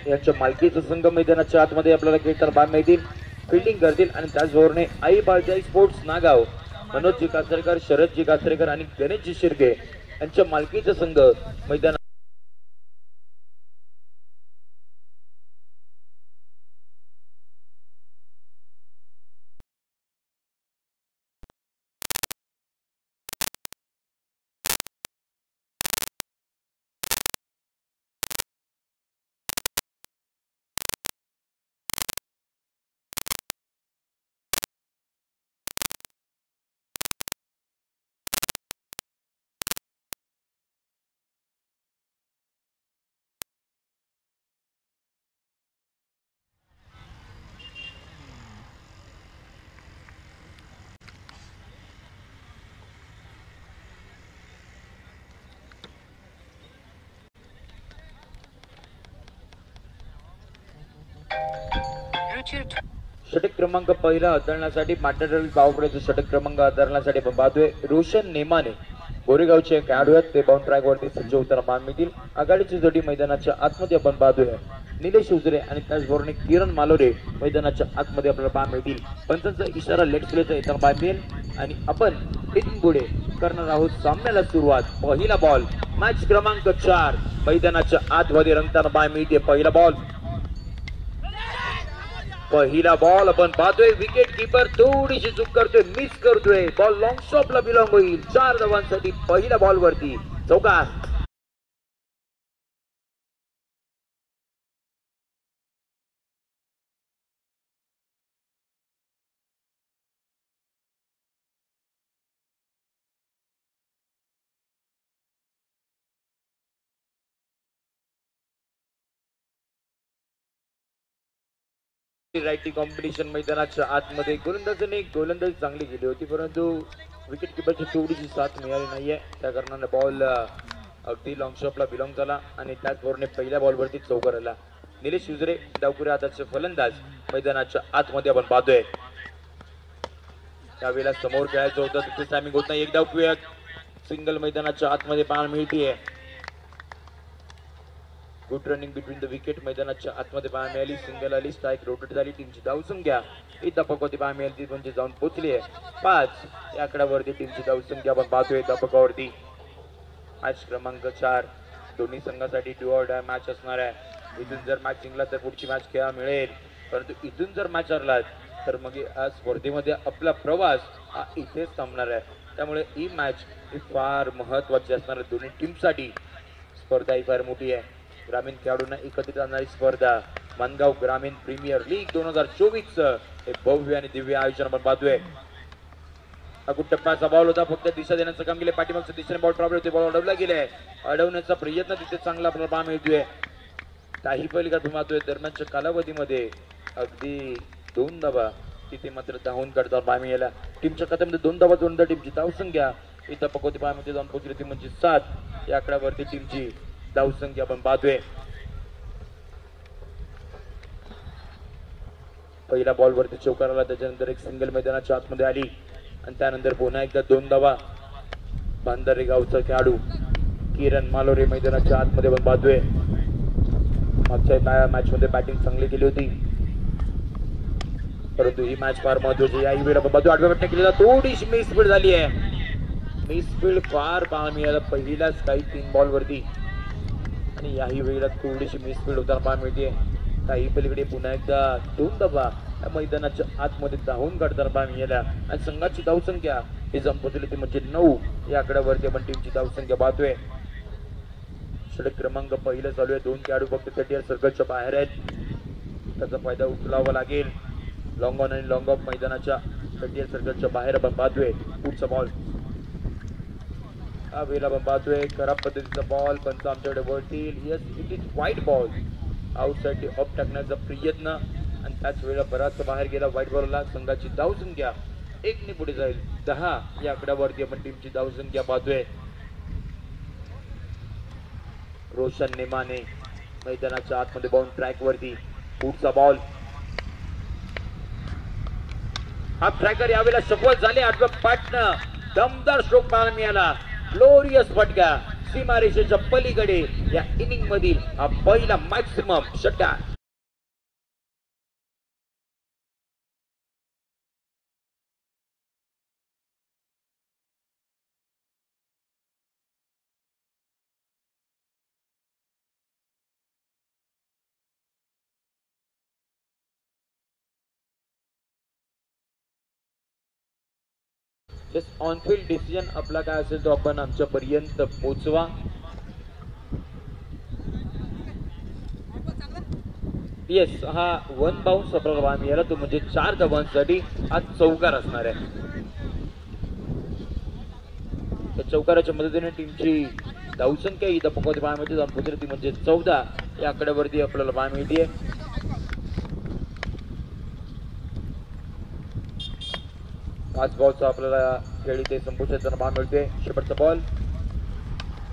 यांच्या मालकीचा संघ मैदानाच्या आतमध्ये आपल्याला खेळताना पाहायला मिळतील. फिल्डिंग करतील आणि त्याचबरोबर आई बाळजाई स्पोर्ट्स नागाव, मनोजजी कासरेकर, शरदजी कासरेकर आणि गणेशजी शिर्के यांच्या मालकीचा संघ मैदान षटक क्रमांक पहिला हाताळण्यासाठी मॅटेरियल गावकडेचा षटक क्रमांक हाताळण्यासाठी बांधतोय रोशन नेमाने गोरेगावचे खेळाडू आहेत. ते बाउंड ट्रॅक वरती सज्ज होताना पाहायला मिळतील. आघाडीची जोडी मैदानाच्या आतमध्ये आपण पाहतोय निलेश उजरे आणि त्याचबरोबर किरण मालोरे मैदानाच्या आतमध्ये आपल्याला पाहायला मिळतील. पंचांचा इशारा लेट प्लेचा येताना पाहायला मिळेल आणि आपण इथून पुढे करणार आहोत सामन्याला सुरुवात. पहिला बॉल मॅच क्रमांक 4 मैदानाच्या आतमध्ये रंगताना पाहायला मिळते. पहिला बॉल आपण पाहतोय विकेट किपर थोडीशी चूक करतोय, मिस करतोय. बॉल लॉंग शॉपला बिलॉंग होईल. 4 धावांसाठी पहिल्या बॉल वरती चौकार. रायटी कॉम्बिनेशन मैदानाच्या आतमध्ये गोलंदाजी चांगली गेली होती, परंतु विकेट किपरची थोडीशी साथ मिळाली नाहीये. त्या कारणाने बॉल अगदी लॉंग शॉपला बिलॉंग झाला आणि त्याचबरोबर पहिल्या बॉलवरती चौकार आला. निलेश उजरे डावखुऱ्या हाताचे फलंदाज मैदानाच्या आतमध्ये आपण पाहतोय. त्यावेळेला समोर खेळायचं होतं तिथे टायमिंग होत नाही. एक डावखुऱ्या सिंगल मैदानाच्या आतमध्ये पाहायला मिळतीये. Good running between the wicket मैदानाच्या आतमध्ये पाहायला मिळाली. सिंगल आली, स्ट्राईक रोटेट झाली. टीमची धावसंख्या ही दपकावरती पाहायला मिळाली ती म्हणजे जाऊन पोहोचली आहे 5 या आकड्यावरती. टीमची धावसंख्या आपण पाहतोय दपकावरती. मॅच क्रमांक 4 दोन्ही संघासाठी डू ऑर डाय मॅच असणार आहे. इथून जर मॅच जिंकला तर पुढची मॅच खेळायला मिळेल, परंतु इथून जर मॅच हरलात तर मग आज स्पर्धेमध्ये आपला प्रवास हा इथेच थांबणार आहे. त्यामुळे ही मॅच ही फार महत्वाची असणार आहे दोन्ही टीमसाठी. स्पर्धा ही फार मोठी आहे. ग्रामीण खेळाडूंना एकत्रित आणणारी स्पर्धा मानगाव ग्रामीण प्रीमियर लीग 2024 हे भव्य आणि दिव्य आयोजन आपण पाहतोय. टप्प्याचा बॉल होता, फक्त दिशा देण्याचं काम केलं. पाठीमागच्या दिशेने बॉल प्रॉब्लेम होते, बॉल अडवला गेलाय. अडवण्याचा प्रयत्न तिथे चांगला आपल्याला पाहायला मिळतोय. काही पहिली पाहतोय दरम्यानच्या कालावधीमध्ये अगदी 2 धावा तिथे मात्र धावून काढता पाहायला मिळाला. टीमच्या खात्यामध्ये 2 धावा जोडून टीमची धावसंख्या इथं पकवती पाहायला जाऊन पोहोचली ती म्हणजे 7 या आकड्यावरती टीमची धावसंख्या आपण पाहतोय. पहिला बॉल वरती चौकार आला, त्याच्यानंतर एक सिंगल मैदानाच्या आतमध्ये आली आणि त्यानंतर पुन्हा एकदा 2 धावा. बांधारे गावचा खेळाडू किरण मालोरे मैदानाच्या आतमध्ये आपण पाहतोय. मागच्या मॅच मध्ये बॅटिंग चांगली केली होती, परंतु ही मॅच फार महत्वाची. याही वेळा पाहतो 8व्या मिनिटात केलेला थोडीशी मिसफील्ड झाली आहे. मिसफील्ड फार पाहायला मिळाला पहिल्याच काही 3 बॉल वरती आणि याही वेळेला थोडीशी मिसफील्ड होताना पाहायला मिळते. काही पलीकडे पुन्हा एकदा 2 धावा या मैदानाच्या आतमध्ये धावून काढताना पाहायला मिळाल्या आणि संघाची धावसंख्या ही जाऊन पोहोचली ती म्हणजे 9 या आकड्यावरती आपण टीमची धावसंख्या पाहतोय. षटक क्रमांक पहिलं चालू आहे. 2 खेळाडू फक्त 30 सर्कलच्या बाहेर आहेत, त्याचा फायदा उचलावा लागेल. लॉंग ऑन आणि लॉंग ऑफ मैदानाच्या 30 सर्कलच्या बाहेर आपण पाहतोय. पुढचा बॉल हा वेळेला आपण पाहतोय खराब पद्धतीचा बॉल, पंच आमच्याकडे वळतील. Yes, it is white ball. Outside of टाकण्याचा प्रयत्न आणि त्याच वेळेला बराचसा बाहेर गेला. व्हाईट बॉलला संघाची धावसंख्या 1 ने पुढे जाईल. 10 या आकड्यावरती आपण टीमची धावसंख्या पाहतोय. रोशन नेमाने मैदानाच्या आतमध्ये बाउंड ट्रॅक वरती. पुढचा बॉल हा ट्रॅकर यावेळेला सफल झाले. 8व्या पाटनं दमदार स्ट्रोक पाहायला मिळाला. ग्लोरियस फटका सीमारेषेच्या पलीकडे या इनिंग मधील हा पहिला मॅक्सिमम षटकार. ऑन फील्ड डिसिजन आपला काय असेल तो आपण आमच्या पर्यंत पोहोचवा. येस, हा वन बाउन्स आपल्याला मिळाला तो म्हणजे 4 धावांसाठी हा चौकार असणार आहे. त्या चौकाराच्या मदतीने टीमची धावसंख्या ही पकवते पाहायला मिळते, जाऊन पोहोचली ती म्हणजे 14 या आकड्यावरती आपल्याला पाहायला मिळते. पाच बॉलचा आपल्याला खेळी ते संपुष्टात पाहायला मिळते. शेवटचा बॉल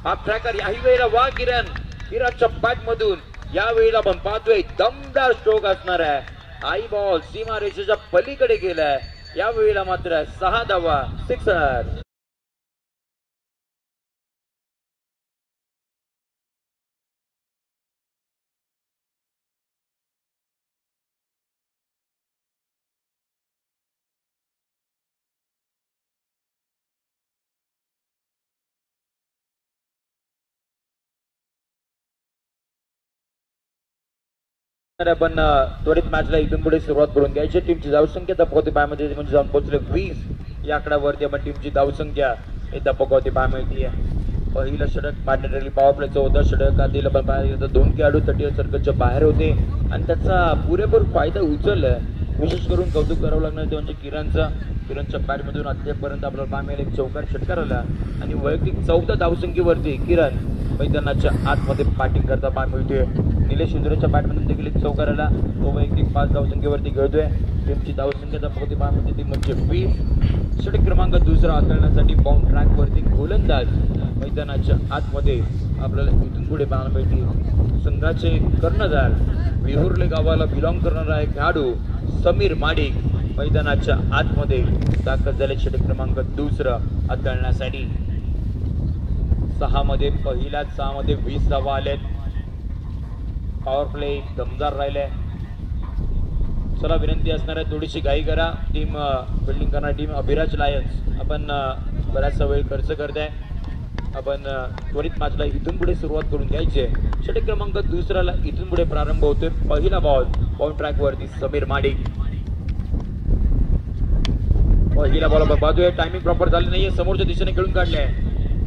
हाफ ट्रॅकर याही वेळेला वा किरणच्या बॅट मधून या वेळेला आपण पाहतोय दमदार स्ट्रोक असणार आहे. हाई बॉल सीमारेषेच्या पलीकडे गेलाय. या वेळेला मात्र 6 धावा, सिक्सर. आपण त्वरित मॅचला इथून पुढे सुरुवात करून घ्यायची. टीमची धावसंख्या धपकवती पायामध्ये म्हणजे जाऊन पोहोचले 20 या आकड्यावरती आपण टीमची धावसंख्या धपकवती पाय मिळते. पहिलं षटक मॅन्डेटरी पॉवर प्लेचं होतं. षटकातील आपण पाहिलं 2 खेळाडू 30 सर्कलच्या बाहेर होते आणि त्याचा पुरेपूर फायदा उचललाय. विशेष करून कौतुक करावं लागणार ते म्हणजे किरणच्या बॅटमधून अद्यापर्यंत आपल्याला पाय मिळेल एक चौकार षटकार आला आणि वैयक्तिक 14 धावसंख्येवरती किरण मैदानाच्या आतमध्ये बॅटिंग करता पाय मिळतोय. निलेश इंदुरेच्या बॅटमधून देखील एक चौकार आला, तो वैयक्तिक 5 धावसंख्येवरती खेळतोय. टीमची धावसंख्या धपकवती पाय मिळते ती म्हणजे 20. षटक क्रमांक 2 हाताळण्यासाठी बाउंड ट्रॅकवरती गोलंदाज मैदानाच्या आतमध्ये आपल्याला इथून पुढे पाहायला मिळतील. संघाचे कर्णधार विहुर्ले गावाला बिलॉंग करणारा एक खेळाडू समीर माडिक मैदानाच्या आतमध्ये दाखल झाले. षटक क्रमांक 2 हाताळण्यासाठी 6 मध्ये पहिल्याच 6 मध्ये 20 धावा आलेत. पॉवर प्ले दमदार राहिले. चला विनंती असणार आहे थोडीशी घाई करा. टीम फिल्डिंग करणारी टीम अभिराज लायन्स आपण बराचसा वेळ खर्च करताय. आपण त्वरित मॅचला इथून पुढे सुरुवात करून घ्यायची आहे. षटक क्रमांक 2 इथून पुढे प्रारंभ होतोय. पहिला बॉल बाउंड ट्रॅक वरती समीर माडिक. पहिला बॉल आपण पाहतोय टायमिंग प्रॉपर झाली नाहीये. समोरच्या दिशेने खेळून काढले.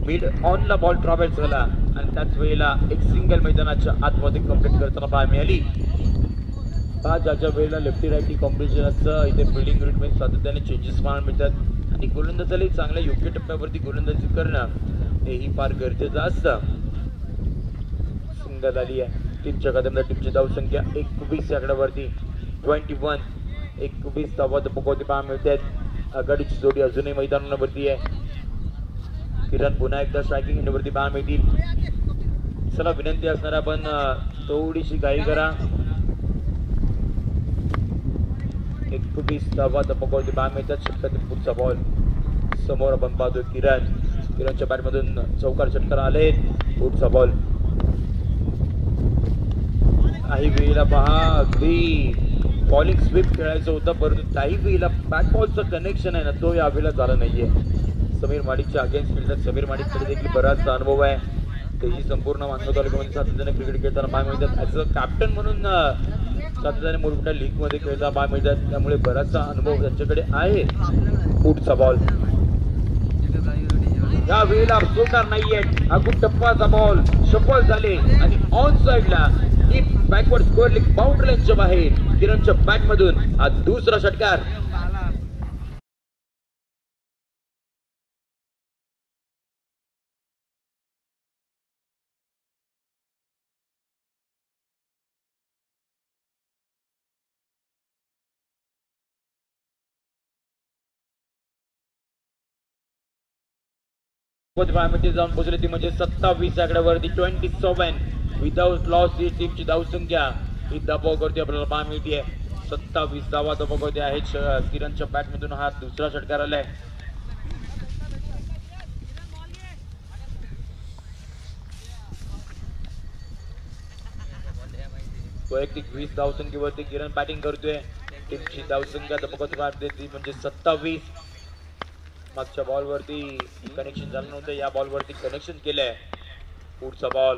मिड ऑनला बॉल ट्रॅव्हल्स झाला आणि त्याच वेळेला एक सिंगल मैदानाच्या आतमध्ये कंप्लीट करताना पाहायला मिळाली. ज्या वेळेला लेफ्टी राईटी कॉम्बिनेशनचं इथे फिल्डिंग युनिटमध्ये सातत्याने चेंजेस पाहायला मिळतात आणि गोलंदाजाला चांगल्या योग्य टप्प्यावरती गोलंदाजी करणं हेही फार गरजेचं असतं. सिंगल आली आहे. टीमच्या खात्यामध्ये टीमची धावसंख्या 21 आकड्यावरती 21. 21 धावा धपकवती पाहायला मिळतात. आघाडीची जोडी अजूनही मैदानावरती आहे. किरण पुन्हा एकदा स्ट्रायकिंग इनिवरती पाहायला मिळतील. चला विनंती असणार आपण थोडीशी घाई करा. 21 धावा धपकवती पाहायला मिळतात. षटकातील पुढचा बॉल समोर आपण पाहतोय किरणच्या बॅटमधून चौकार षटकार आले. पुढचा बॉल काही वेळेला पहा अगदी बॉलिंग स्वीप खेळायचं होतं परंतु काही वेळेला बॅट बॉलचं कनेक्शन आहे ना तो यावेळेला झाला नाहीये. समीर माडिकच्या अगेन्स्ट फील्डर समीर माडिककडे देखील बराचसा अनुभव आहे. तेही संपूर्ण मानगाव तालुक्यामध्ये सातत्याने क्रिकेट खेळताना पाहायला मिळतात. ॲज अ कॅप्टन म्हणून सातत्याने मोठमोठ्या लीगमध्ये खेळताना पाहायला मिळतात. त्यामुळे बराचसा अनुभव त्यांच्याकडे आहे. पुढचा बॉल या वेळेला चौकार नाहीये. हा खूप टप्पाचा बॉल सफल झाले आणि ऑन साइडला बॅकवर्ड स्कोअर लीग बाउंड्री लाईनच्या बाहेर किरणच्या बॅटमधून हा दुसरा षटकार. जाऊन पोहोचले ती म्हणजे 27 आकड्यावरती 27. विदाउट लॉस ही टीमची धावसंख्या ही दबाव करते आपल्याला पाहायला मिळते. 27 धावा दबाव करते आहेत. किरणच्या बॅटमधून हा दुसरा षटकार आलाय. वैयक्तिक 20 धावसंख्येवरती किरण बॅटिंग करतोय. टीमची धावसंख्या ती म्हणजे 27. मागच्या बॉल वरती कनेक्शन झालं नव्हतं, या बॉल वरती कनेक्शन केलंय. पुढचा बॉल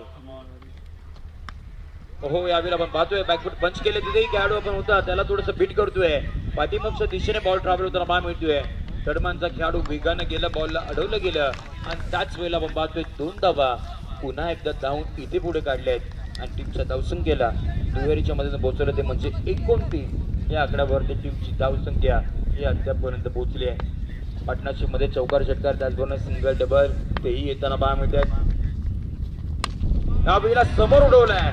हो यावेळेला आपण पाहतोय बॅकफुट पंच केले, तिथेही खेळाडू आपण होता त्याला थोडस बीट करतोय. पाठीमागच्या दिशेने बॉल ट्रॅव्हल होताना पाहा मिळतोय. थर्डमॅनचा खेळाडू वेगानं गेला, बॉलला अडवलं गेलं आणि त्याच वेळेला आपण पाहतोय 2 धावा पुन्हा एकदा धावून इथे पुढे काढलेत आणि टीमच्या धावसंख्येला दुहेरीच्या मदतीने पोहोचवलं, ते म्हणजे 29 या आकड्यावरती टीमची धावसंख्या ही अद्यापपर्यंत पोहोचली आहे. पार्टनरशिप मध्ये चौकार षटकार, त्याचबरोबर सिंगल डबल तेही येताना पाहा मिळतात. यावेळेला समोर उडवलाय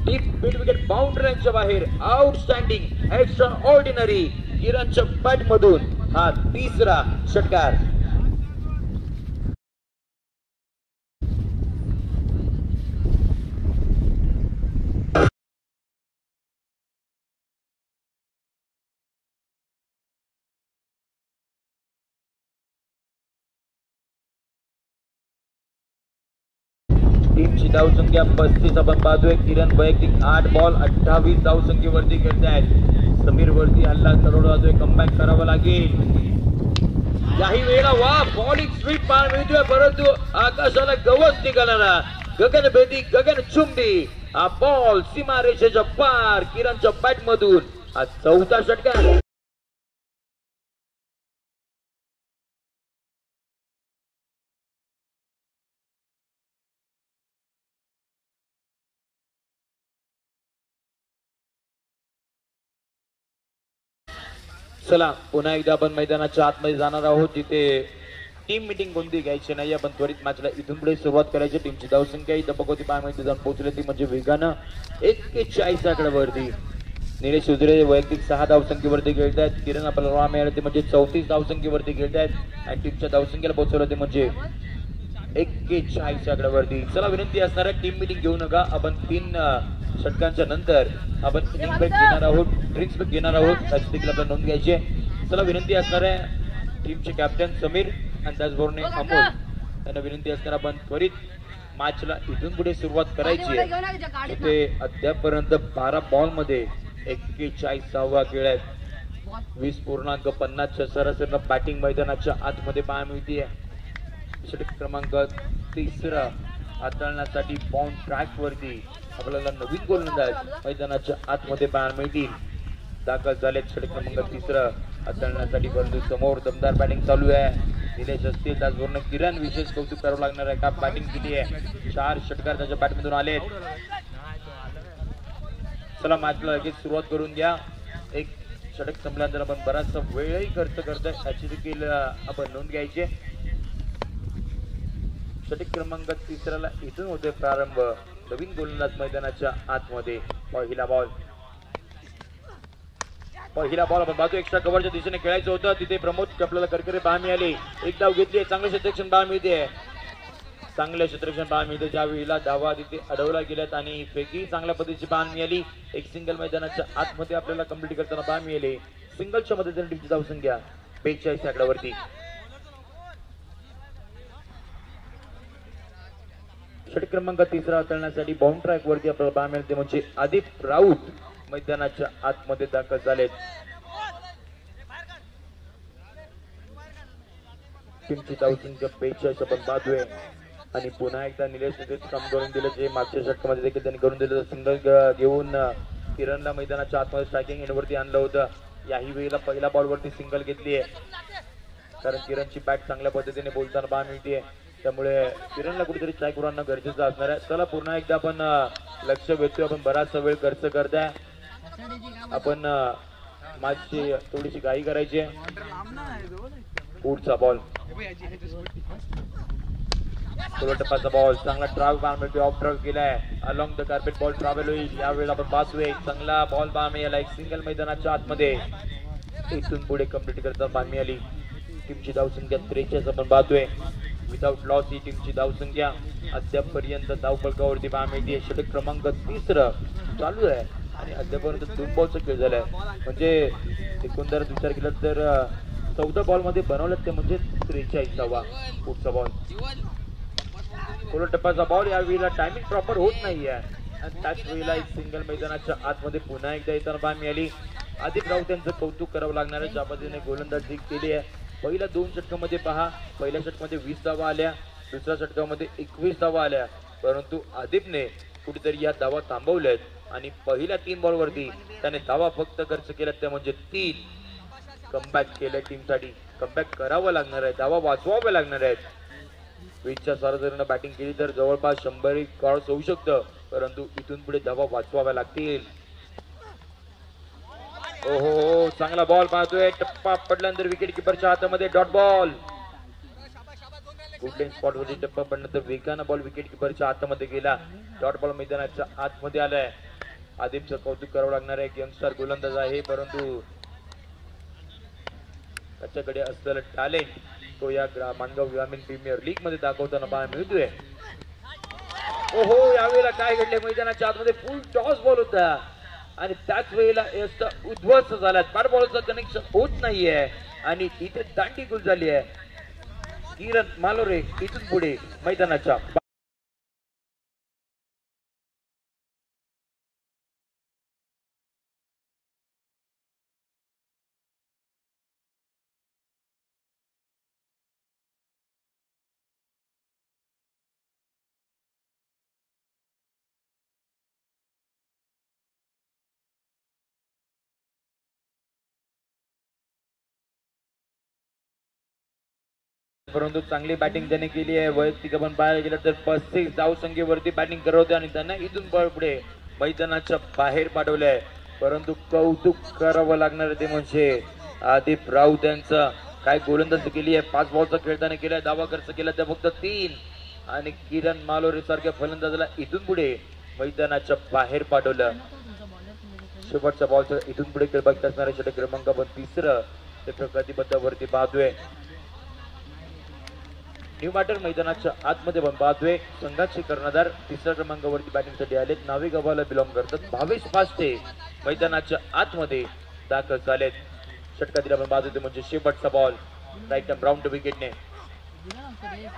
डीप मिड विकेट बाउंड्रीच्या बाहेर. आउटस्टँडिंग एक्स्ट्रा ऑर्डिनरी किरणच्या बॅट मधून हा तिसरा षटकार. टीमची धावसंख्या 35 आपण पाहतोय. किरण वैयक्तिक 8 बॉल 28 धावसंख्येवरती खेळतायत. समीर वरती हल्ला करोड जातोय, कमबॅक करावं लागेल. याही वेळेला वा बॉलिंग स्वीप पाहायला मिळतोय, परंतु आकाशाला गवस निघाला. गगनभेदी गगनचुंबी हा बॉल सीमारेषेच्या पार किरणच्या बॅट मधून हा चौथा षटकार. चला पुन्हा एकदा आपण मैदानाच्या आतमध्ये जाणार आहोत, जिथे टीम मीटिंग कोणती घ्यायची नाही. आपण त्वरित मॅचला इथून पुढे सुरुवात करायची. टीमची धावसंख्या ही दबकोती पाहायला जाऊन पोहोचली, ती म्हणजे वेगानं 41 आकड्यावरती. निलेश उजरे वैयक्तिक 6 धावसंख्येवरती खेळतायत. किरण आपल्याला मिळाले ते म्हणजे 34 धावसंख्येवरती खेळतायत आणि टीमच्या धावसंख्येला पोहोचवलं ते म्हणजे 41 आकड्यावरती. चला विनंती असणार आहे, टीम मीटिंग घेऊ नका. आपण 3 षटकांच्या नंतर आपण इनिंग ब्रेक घेणार आहोत, ड्रिंक्स ब्रेक घेणार आहोत, त्याची देखील आपल्याला नोंद घ्यायची आहे. चला विनंती असणार आहे टीमचे कॅप्टन समीर आणि त्याचबरोबर अमोल त्यांना विनंती असणार आपण त्वरित मॅचला इथून पुढे सुरुवात करायची आहे. ते अद्यापर्यंत 12 बॉल मध्ये 41 खेळ आहेत. 20.50च्या सरासरीनं बॅटिंग मैदानाच्या आतमध्ये पाहायला मिळते. षटक क्रमांक 3 हाताळण्यासाठी बाउंड ट्रॅक वरती आपल्याला नवीन गोलंदाज मैदानाच्या आतमध्ये पाहायला मिळतील. दाखल झाले षटक क्रमांक 3 हाताळण्यासाठी, परंतु समोर दमदार बॅटिंग चालू आहे. निलेश असतील, त्याचबरोबर किरण विशेष कौतुक करावं लागणार आहे का बॅटिंग किती आहे. 4 षटकार त्याच्या बॅटमधून आले. चला मॅचला लगेच सुरुवात करून घ्या. एक षटक संपल्यानंतर आपण बराचसा वेळही खर्च करतोय, याची देखील आपण नोंद घ्यायची. षटक क्रमांक 3 इथून होतोय प्रारंभ. नवीन गोलंदाज मैदानाच्या आतमध्ये. पहिला बॉल आपण पाहतो एक्स्ट्रा कव्हरच्या दिशेने खेळायचं होतं, तिथे प्रमोद आपल्याला करकरे पाहायला मिळाले. एक धाव घेतली, चांगले क्षेत्ररक्षण पाहायला मिळते. चांगले क्षेत्ररक्षण पाहायला मिळते. ज्या वेळेला धावा तिथे अडवला गेल्यात आणि फेकी चांगल्या पद्धतीची पाहायला मिळाली. एक सिंगल मैदानाच्या आतमध्ये आपल्याला कंप्लीट करताना पाहायला मिळाले. सिंगलच्या मदतीने टीमची धावसंख्या 42 आकड्यावरती. षटक क्रमांक 3 हाताळण्यासाठी बाउंड ट्रॅक वरती आपल्याला पाहायला मिळते म्हणजे आदिप राऊत मैदानाच्या आतमध्ये दाखल झालेत. टीमची धावसंख्या 42 आपण पाहतोय आणि पुन्हा एकदा निलेश काम करून दिलं, जे मागच्या षटकामध्ये देखील त्यांनी करून दिलं. सिंगल घेऊन किरणला मैदानाच्या आतमध्ये स्ट्रायकिंग एंडवरती आणलं होतं. याही वेळेला पहिल्या बॉल वरती सिंगल घेतली आहे, कारण किरणची बॅट चांगल्या पद्धतीने बोलताना पाहायला मिळते. त्यामुळे किरणला कुठेतरी स्ट्राईक आणणं गरजेचं असणार आहे. चला पुन्हा एकदा आपण लक्ष वेधतोय, आपण बराचसा वेळ खर्च करताय. आपण मॅचची थोडीशी घाई करायची आहे. पुढचा बॉल टप्पाचा बॉल चांगला ट्रॅव्हल पाहायला मिळतोय. ऑफ ट्रॅव्हल केलाय, along the carpet ball travel होईल. यावेळेला आपण पाहतोय चांगला बॉल पाहायला मिळाला. एक सिंगल मैदानाच्या आतमध्ये इथून पुढे कंप्लीट करता पाहायला मिळाली. टीमची धावसंख्या 43 आपण पाहतोय. विदाउट लॉस ही टीमची धावसंख्या अद्यापपर्यंत धावफलकावरती पाहायला मिळते. षटक क्रमांक 3 चालू आहे आणि अद्यापर्यंत 2 बॉलचा खेळ झालाय. म्हणजे एकंदरीत विचार केला तर 14 बॉल मध्ये बनवलं ते म्हणजे 43वा. पुढचा बॉल टप्पाचा बॉल. यावेळेला टायमिंग प्रॉपर होत नाहीये. आणि त्याच वेळेला एक सिंगल मैदानाच्या आतमध्ये पुन्हा एकदा येताना पाहायला मिळाली. आदिप राऊत यांचं कौतुक करावं लागणार आहे, ज्या पद्धतीने गोलंदाजी केली आहे. पहिल्या 2 षटकामध्ये पहा, पहिल्या षटकामध्ये 20 धावा आल्या, दुसऱ्या षटकामध्ये 21 धावा आल्या, परंतु आदिपने कुठेतरी या धावा थांबवल्यात आणि पहिल्या 3 बॉलवरती त्याने धावा फक्त खर्च केल्यात, त्या म्हणजे 3. कमबॅक केलं टीमसाठी, कमबॅक करावं लागणार आहे, धावा वाचवाव्या लागणार आहेत. स्विचच्या सारजरीनं बॅटिंग केली तर जवळपास 100 क्रॉस होऊ शकतं, परंतु इथून पुढे धावा वाचवाव्या लागतील. ओहो, चांगला बॉल पाहतोय, टप्पा पडल्यानंतर विकेट किपरच्या हातामध्ये डॉट बॉल. गुडलेन स्पॉट वरती टप्पा पडल्यानंतर वेगानं बॉल विकेट किपरच्या हातामध्ये गेला. डॉट बॉल मैदानाच्या आतमध्ये आलाय. आदिपचं कौतुक करावं लागणार आहे, यंगस्टर गोलंदाज आहे, परंतु त्याच्याकडे असलेलं टॅलेंट तो या माणगाव ग्रामीण प्रीमियर लीग मध्ये दाखवताना पाहायला मिळतोय. ओहो, यावेळेला काय घडले, मैदानाच्या आतमध्ये फुल टॉस बॉल होता आणि त्याच वेळेला उद्ध्वस्त झाला. बॅट बॉलचं कनेक्शन होत नाहीये आणि इथे दांडी गुल झाली आहे. किरण मालोरे इथून पुढे मैदानाच्या परंतु चांगली बॅटिंग त्याने केली आहे. वैयक्तिक आपण पाहायला गेलं तर 35 धावसंख्येवरती बॅटिंग करत होते आणि त्यांना इथून पुढे मैदानाच्या बाहेर पाठवले आहे. परंतु कौतुक करावं लागणार ते म्हणजे आदिप राऊत यांचं. काय गोलंदाजी केली आहे, 5 बॉलचा खेळताना केलाय, धावा खर्च केला त्या फक्त 3 आणि किरण मालोरे सारख्या फलंदाजाला इथून पुढे मैदानाच्या बाहेर पाठवलं. शेवटच्या बॉलचं इथून पुढे खेळ बघत असणारे षटक क्रमांक आपण 3रं ते प्रतिबद्धावरती पाहतोय. न्यू मॅटर मैदानाच्या आतमध्ये पण पाहतोय. संघाचे कर्णधार 3ऱ्या क्रमांकावरती बॅटिंगसाठी आलेत, नावे गावाला बिलॉंग करतात. भावेश फास्टे मैदानाच्या आतमध्ये दाखल झालेत. षटकातील आपण पाहतोय म्हणजे शेवटचा बॉल राईट राऊंड टू विकेटने.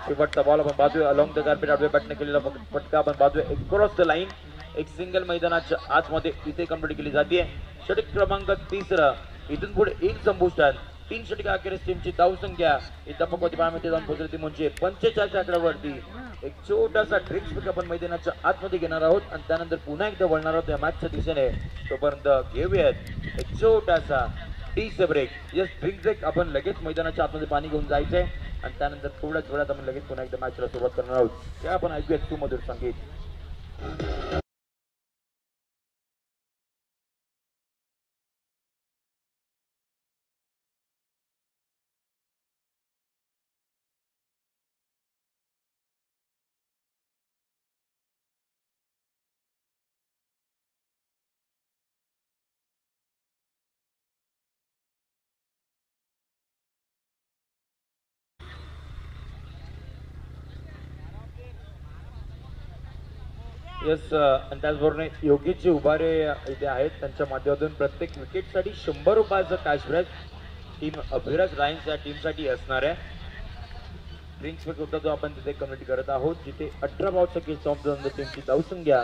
शेवटचा बॉल आपण पाहतोय अलॉंग द कार्पेट आडव्या बॅटने केलेला फटका आपण पाहतोय अक्रॉस द लाईन. एक सिंगल मैदानाच्या आतमध्ये इथे कंप्लीट केली जाते. षटक क्रमांक 3 इथून पुढे एक संपुष्टात 3 षटका अखेरीस टीमची धावसंख्या इथं पकवती पाहायला जाऊन पोहोचली म्हणजे 45 आकड्यावरती. एक छोटासा ट्रिक्स पिक आपण मैदानाच्या आतमध्ये घेणार आहोत आणि त्यानंतर पुन्हा एकदा वळणार आहोत या मॅचच्या दिशेने. तोपर्यंत घेऊयात एक छोटासा टीचा ब्रेक. Yes, drink break. आपण लगेच मैदानाच्या आतमध्ये पाणी घेऊन जायचंय आणि त्यानंतर थोड्याच वेळात आपण लगेच पुन्हा एकदा मॅचला सुरुवात करणार आहोत. त्या आपण ऐकूयात सुमधुर संगीत. यस, आणि त्याचबरोबर योगेशजी उभारे इथे आहेत. त्यांच्या माध्यमातून प्रत्येक विकेटसाठी 100 रुपयाचं कॅश प्राइज टीम अभिराज रायन्स या टीमसाठी असणार आहे. ड्रिंक्स होता जो आपण तिथे कमिटी करत आहोत, जिथे 18 बॉलचा केस ऑफ टीमची धावसंख्या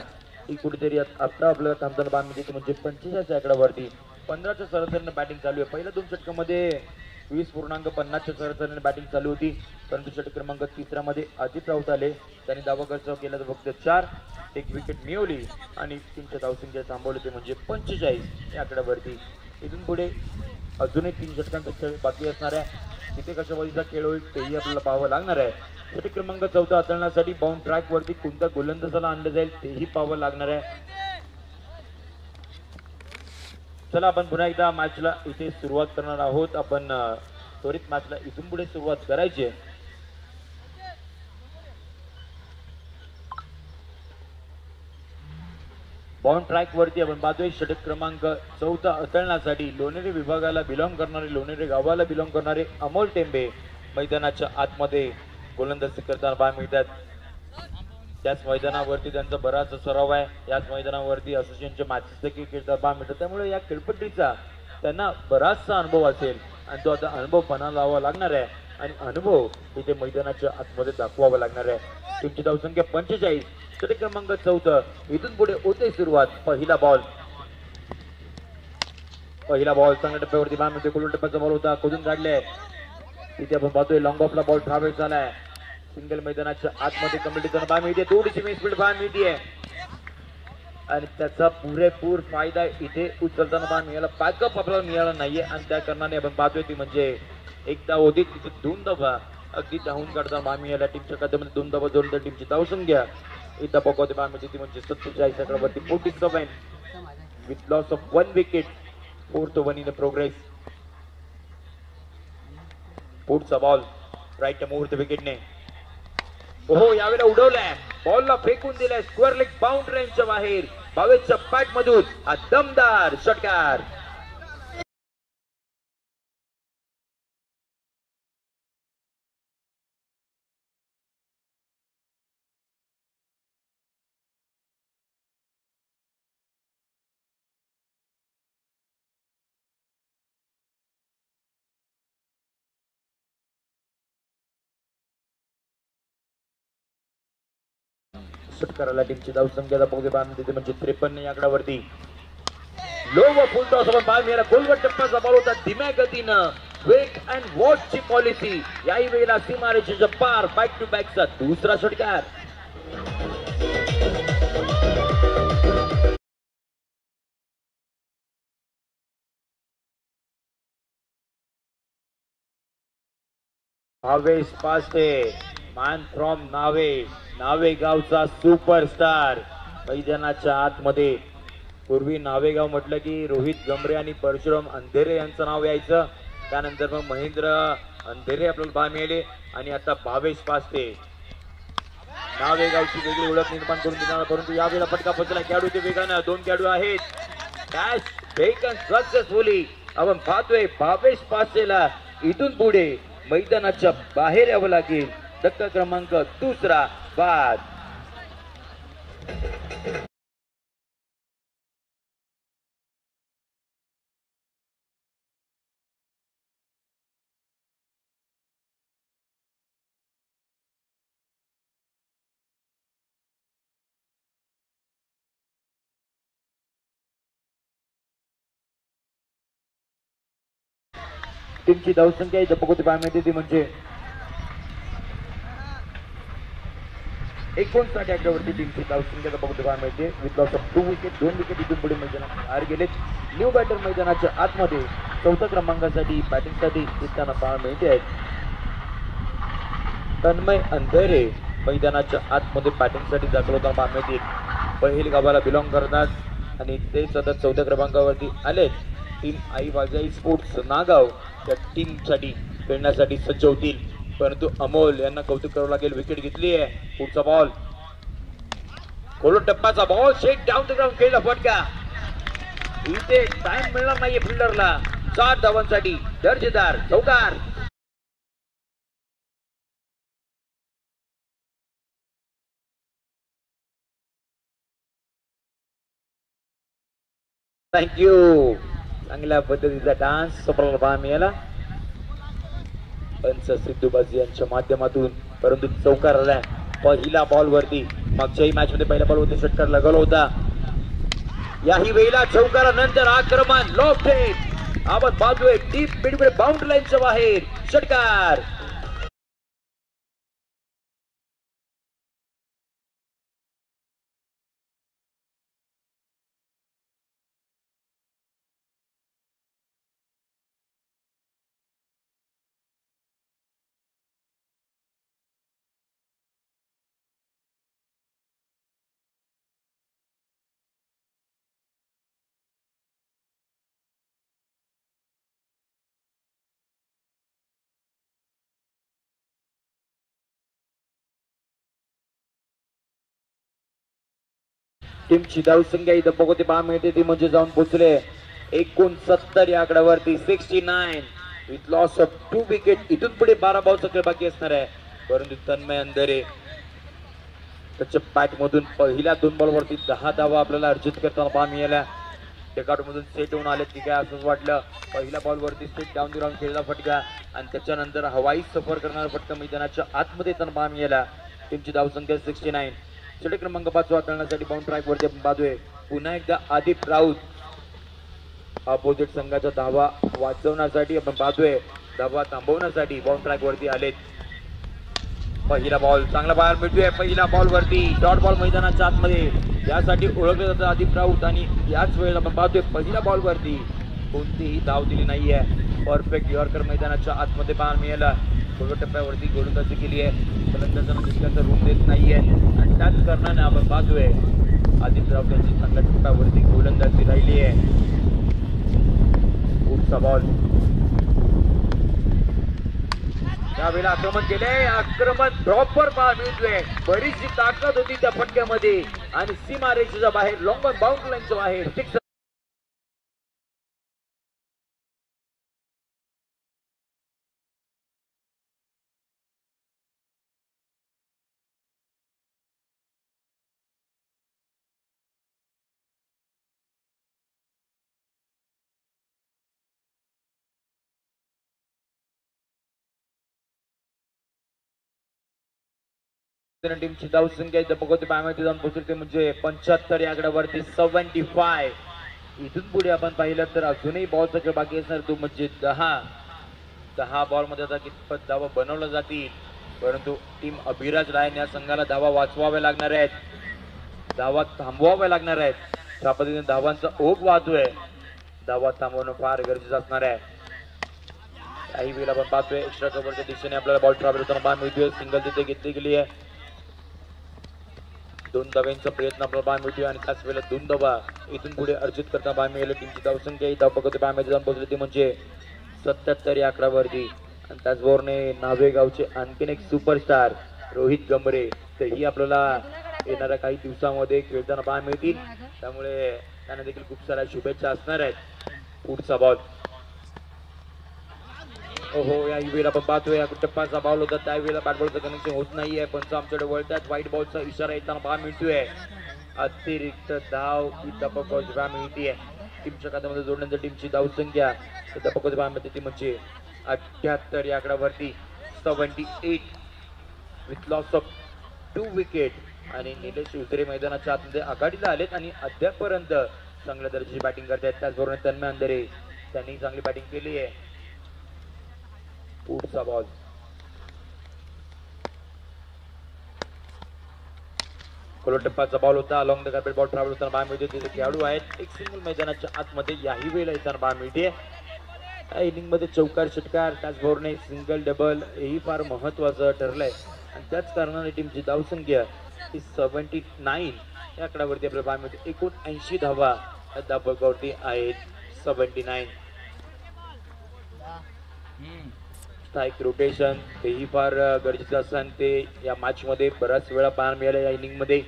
ही कुठेतरी आता आपल्याला थांबताना बांध मिळते म्हणजे 45 आकड्यावरती. 15च्या सरासरीने बॅटिंग चालू आहे. पहिल्या 2 षटकामध्ये 20.50च्या सरासरीने बॅटिंग चालू होती, परंतु षटक क्रमांक 3 मध्ये आदिप राऊत आले. त्यांनी धावा खर्च केला तर फक्त 4, एक विकेट मिळवली आणि टीमच्या धावसंख्या थांबवली ते म्हणजे 45 या आकड्यावरती. इथून पुढे अजूनही 3 षटकांचा खेळ बाकी असणार आहे. तिथे कशा पद्धतीचा खेळ होईल तेही आपल्याला पाहावं लागणार आहे. षटक क्रमांक 14 हाताळण्यासाठी बाउंड ट्रॅक वरती कोणत्या गोलंदाजाला आणलं जाईल तेही पाहावं लागणार आहे. चला आपण पुन्हा एकदा मॅचला इथे सुरुवात करणार आहोत. आपण त्वरित मॅचला इथून पुढे सुरुवात करायची आहे. बाउंड ट्रॅक वरती आपण पाहतोय षटक क्रमांक 14 हाताळण्यासाठी लोणेरे विभागाला बिलॉंग करणारे, लोणेरे गावाला बिलॉंग करणारे अमोल टेंबे मैदानाच्या आतमध्ये गोलंदाजी करताना पाहायला मिळतात. त्याच मैदानावरती त्यांचा बराच सराव आहे. याच मैदानावरती असोसिएशनचे मॅचेस देखील खेळताना पाहायला मिळतात. त्यामुळे या खेळपट्टीचा त्यांना बराचसा अनुभव असेल आणि तो आता अनुभव पणा लावावा लागणार आहे. आणि अनुभव इथे मैदानाच्या आतमध्ये दाखवावा लागणार आहे. टीमची धावसंख्या 45. षटक क्रमांक 14. इथून पुढे होते सुरुवात. पहिला बॉल चांगल्या टप्प्यावरती बाण होते. कुलून टप्प्याचा बॉल होता, खोदून काढले. इथे आपण पाहतोय लॉंग ऑफला बॉल ट्रॅव्हल झालाय. सिंगल मैदानाच्या आतमध्ये कंप्लीट बाण मिळते. थोडीशी मिसफील्ड बाण मिळते आणि त्याचा पुरेपूर फायदा इथे उचलताना बाण मिळाला. बॅकअप आपल्याला मिळाला नाहीये आणि त्या कारणाने आपण पाहतोय ती म्हणजे एकदा होती तिथे 2 धावा अगदी धावून काढता बाण मिळाला. टीमच्या खात्यामध्ये 2 धावा जोडून टीमची धावसंख्या इथं पकवते बाण मिळते ती म्हणजे 47 आकड्यावरती 47 with loss of 1 wicket. 4th over in progress. पुढचा बॉल राईट मुहूर्त विकेटने. ओहो, यावेळेला उडवलाय बॉलला फेकून दिलाय स्क्वेअर लेग बाउंड्रीच्या बाहेर. 22च्या पॅट मधून हा दमदार षटकार. षटकाराला टीमची धावसंख्या पाहते बाण देते म्हणजे 53 या आकड्यावरती. लो व फुल टॉस आपण बाण मिळाला. गोलवर टप्प्याचा बॉल होता धीम्या गतीनं. वेट अँड वॉच ची पॉलिसी. याही वेळेला सीमारेषेच्या पार बॅक टू बॅकचा दुसरा षटकार. Bhavesh past man from नावेगावचा superstar मैदानाच्या आतमध्ये. पूर्वी नावेगाव म्हटलं की रोहित गमरे आणि परशुराम अंधेरे यांचं नाव यायचं. त्यानंतर मग महेंद्र अंधेरे आपल्याला पाहायला मिळाले आणि आता भावेश पास्टे. नावेगावची वेगळी ओळख निर्माण करून देणार परंतु यावेळेला फटका फसला. खेळाडू ते वेगानं 2 खेळाडू आहेत. Catch taken successfully. आपण पाहतोय भावेश पास्टेला इथून पुढे मैदानाच्या बाहेर यावं लागेल. धक्का क्रमांक 2 बाद. टीमची धावसंख्या इथं बघू पाहण्यात येते म्हणजे 59 आकड्यावरती टीमची धावसंख्या बघू पाहण्यात येते. With loss of 2 wicket. 2 wicket इथून पुढे मैदानात बाहेर गेलेत. न्यू बॅटर मैदानाच्या आतमध्ये 4थ्या क्रमांकासाठी बॅटिंगसाठी येताना पाहायला मिळते आहेत. तन्मय अंधेरे मैदानाच्या आतमध्ये बॅटिंगसाठी दाखल होताना पाहायला मिळतील. पहिल गावाला बिलॉंग करतात आणि ते सतत 4थ्या क्रमांकावरती आलेत. टीम आई वाजाई स्पोर्ट्स नागाव या टीमसाठी खेळण्यासाठी सज्ज होतील. परंतु अमोल यांना कौतुक करावं लागेल. विकेट घेतली आहे. पुढचा बॉल खोलो टप्प्याचा बॉल शेट डाऊन द ग्राउंड खेळला फटका. इथे टाइम मिळणार नाहीये फिल्डरला. 4 धावांसाठी दर्जेदार चौकार. थँक्यू. चांगल्या पद्धतीचा डान्स सोपराला पाहायला मिळाला पंच सिद्धूबाजी यांच्या माध्यमातून. परंतु चौकार आला पहिला बॉल वरती. मागच्याही मॅच मध्ये पहिला बॉल होते षटकार लगवला होता. याही वेळेला चौकारानंतर आक्रमण लॉफ्ट हिट. आपण पाहतोय डीप मिडवे बाउंड्री लाईनच्या बाहेर षटकार. टीमची धावसंख्या इथं बघते पाहायला मिळते ती म्हणजे जाऊन पोहोचले 69 या आकड्यावरती. 69 विथ लॉस ऑफ 2 विकेट. इथून पुढे 12 बॉलचा खेळ बाकी असणार आहे. परंतु तन्मय अंधेरे त्याच्या बॅट मधून पहिल्या 2 बॉलवरती 10 धावा आपल्याला अर्जित करताना पाहायला मिळाल्या. मधून सेट होऊन आले की काय असंच वाटलं. पहिल्या बॉलवरती स्ट्रेट डाऊन दी राऊंड खेळला फटका आणि त्याच्यानंतर हवाई सफर करणारा फटका मैदानाच्या आतमध्ये येताना पाहायला मिळाला. टीमची धावसंख्या 69. षटक क्रमांक 5 हाताळण्यासाठी बाउंड ट्रॅक वरती आपण पाहतोय पुन्हा एकदा आदिप राऊत अपोजिट संघाचा धावा वाचवण्यासाठी आपण पाहतोय धावा थांबवण्यासाठी बाउंड ट्रॅक वरती आलेत. पहिला बॉल चांगला बाहेर मिळतोय. पहिला बॉल वरती डॉट बॉल मैदानाच्या आतमध्ये यासाठी ओळखलं जातं आदिप राऊत आणि याच वेळेला आपण पाहतोय पहिल्या बॉल वरती कोणतीही धाव दिली नाहीये. परफेक्ट यॉर्कर मैदानाच्या आतमध्ये पाहायला मिळाला. पूर्व टप्प्यावरती गोलंदाजी केली आहे. फलंदाजांना दुसऱ्यांचा रूम देत नाहीये आणि त्याच कारणाने आपण पाहतोय आदिप राऊत यांची चांगल्या टप्प्यावरती गोलंदाजी राहिली आहे. पुढचा बॉल त्यावेळेला आक्रमण केले. आक्रमण प्रॉपर पाहायला मिळतोय. बरीचशी ताकद होती त्या फटक्यामध्ये आणि सीमारेषेच्या बाहेर लॉंग ऑन बाउंड्री लाईनच्या बाहेर सिक्स. टीमची धावसंख्या इथं बघतो पाहायला जाऊन पोहोचते म्हणजे 75 या आकड्यावरती 75. इथून पुढे आपण पाहिलं तर अजूनही बॉलचा खेळ बाकी असणार तो म्हणजे 10 बॉल मध्ये आता कितपत धावा बनवल्या जातील परंतु टीम अभिराज रायन या संघाला धावा वाचवाव्या लागणार आहेत. धावा थांबवाव्या लागणार आहेत. त्या पद्धतीने धावांचा ओघ वाहतोय. धावा थांबवणं फार गरजेचं असणार आहे. काही वेळेला आपण पाहतोय एक्स्ट्रा कव्हरच्या दिशेने आपल्याला बॉल ट्रॅव्हल होताना पाहायला मिळतोय. सिंगल तिथे घेतली गेली आहे. 2 धाव्यांचा प्रयत्न आपल्याला पाहायला मिळतोय आणि त्याच वेळेला 2 धावा इथून पुढे अर्जित करताना पाहायला मिळाली. टीमची धावसंख्या ही धाव बघतो पाहायला जाऊन पोहोचली ती म्हणजे 77 या आकड्यावरती. आणि त्याचबरोबर नावेगावचे आणखीन एक सुपरस्टार रोहित गमरे तेही आपल्याला येणाऱ्या काही दिवसांमध्ये खेळताना पाहायला मिळतील. त्यामुळे त्यांना देखील खूप साऱ्या शुभेच्छा असणार आहेत. पुढचा बॉल हो या वेळेला आपण पाहतोय या टप्प्याचा बॉल होता त्यावेळेला बॅटबॉलचं कनेक्शन होत नाहीये. पंच आमच्याकडे वळतात. व्हाईट बॉलचा इशारा येताना पाहायला मिळतोय. अतिरिक्त धाव ही धपकवत पाहायला मिळतीये. टीमच्या खात्यामध्ये जोडण्याच्या टीमची धावसंख्या धपकवत पाहायला मिळते ती म्हणजे 78 या आकड्यावरती 78 विथ लॉस ऑफ 2 विकेट. आणि निलेश उतरे मैदानाच्या आतमध्ये आघाडीला आलेत आणि अद्यापपर्यंत चांगल्या दर्जाची बॅटिंग करतायत. त्याचबरोबर तन्मय अंधरे त्यांनी चांगली बॅटिंग केली आहे. पुढचा बॉल खोल टप्प्याचा बॉल होता. Along the carpet ball travel होताना पाहायला मिळते. तिथे खेळाडू आहेत. एक सिंगल मैदानाच्या आतमध्ये याही वेळेला येताना पाहायला मिळते. या इनिंग मध्ये चौकार षटकार त्याचबरोबर सिंगल डबल हेही फार महत्वाचं ठरलंय आणि त्याच कारणाने टीमची धावसंख्या ही 79 या आकड्यावरती आपल्याला पाहायला मिळते. 79 धावा धावपकावरती आहेत. 79 स्ट्राईक रोटेशन तेही फार गरजेचं असतं आणि ते या मॅच मध्ये बऱ्याच वेळा पाहायला मिळालं. या इनिंग मध्ये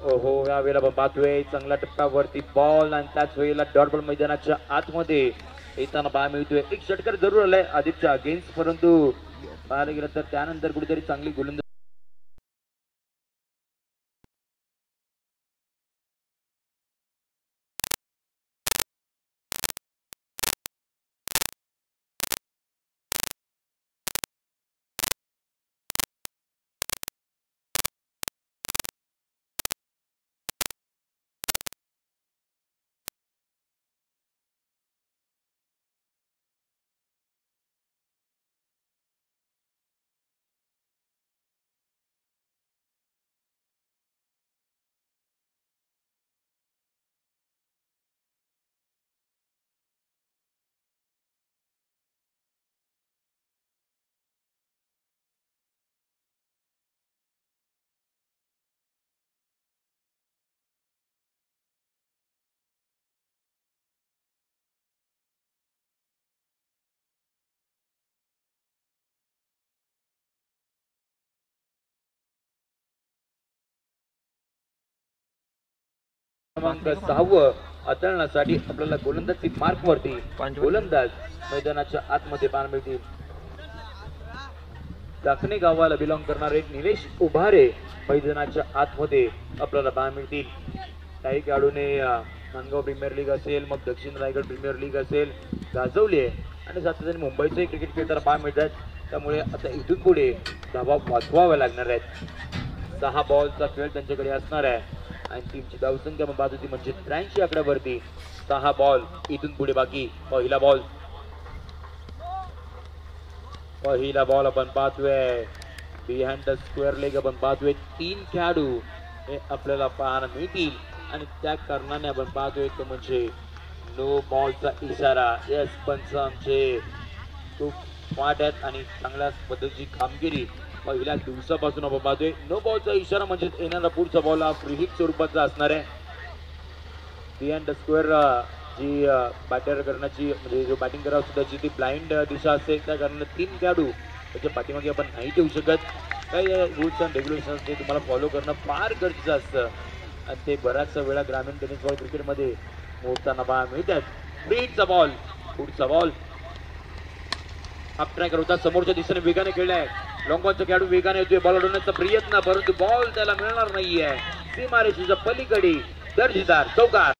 हो या वेळेला आपण पाहतोय चांगल्या टप्प्यावरती बॉल आणि त्याच वेळेला डॉट बॉल मैदानाच्या आतमध्ये येताना पाहायला मिळतोय. एक षटकार जरूर आलाय आदिपच्या अगेन्स्ट परंतु पाहायला गेलं तर त्यानंतर कुठेतरी चांगली गोलंदाजी क्रमांक 6 हाताळण्यासाठी आपल्याला गोलंदाजी मार्क वरती गोलंदाज मैदानाच्या आतमध्ये पाहायला मिळतील. दाखणे गावाला बिलॉंग करणारे निलेश उभारे मैदानाच्या आतमध्ये आपल्याला पाहायला मिळतील. काही खेळाडूने नांदगाव प्रीमियर लीग असेल, मग दक्षिण रायगड प्रीमियर लीग असेल गाजवली आहे आणि सातत्याने मुंबईचंही क्रिकेट खेळताना पाहायला मिळतात. त्यामुळे आता इथून पुढे धावा वाचवाव्या लागणार आहेत. 6 बॉलचा खेळ त्यांच्याकडे असणार आहे आणि टीमची धावसंख्या पण बाद होती म्हणजे 83 आकड्यावरती. 6 बॉल इथून पुढे बाकी. पहिला बॉल आपण पाहतोय बिहाइंड द स्क्वेअर लेग आपण पाहतोय. 3 खेळाडू हे आपल्याला पाहायला मिळतील आणि त्या कारणाने आपण पाहतोय तो म्हणजे नो बॉलचा इशारा. यस, पंच आमचे खूप स्मार्ट आहेत आणि चांगल्या पद्धतीची कामगिरी पहिल्या दिवसापासून आपण पाहतोय. नो बॉलचा इशारा म्हणजे येणारा पुढचा बॉल हा फ्री हिट स्वरूपाचा असणार आहे. बिहाइंड द स्क्वेअर जी बॅटर करण्याची म्हणजे जो बॅटिंग करावं सुद्धा जी ती ब्लाइंड दिशा असते त्या कारणाने 3 खेळाडू त्याच्या पाठीमागे आपण नाही ठेवू शकत. काही रूल्स अँड रेग्युलेशन्स ते तुम्हाला फॉलो करणं फार गरजेचं असतं आणि ते बऱ्याचशा वेळा ग्रामीण टेनिस बॉल क्रिकेटमध्ये मोडताना पाहायला मिळतात. फ्रीचा बॉल, पुढचा बॉल अप ट्रॅकर होता, समोरच्या दिशेने वेगाने खेळलाय. लॉंगॉनचा खेळाडू वेगाने येतोय बॉल अडवण्याचा प्रयत्न, परंतु बॉल त्याला मिळणार नाहीये. सीमारेषेच्या पलीकडे दर्जेदार चौकार.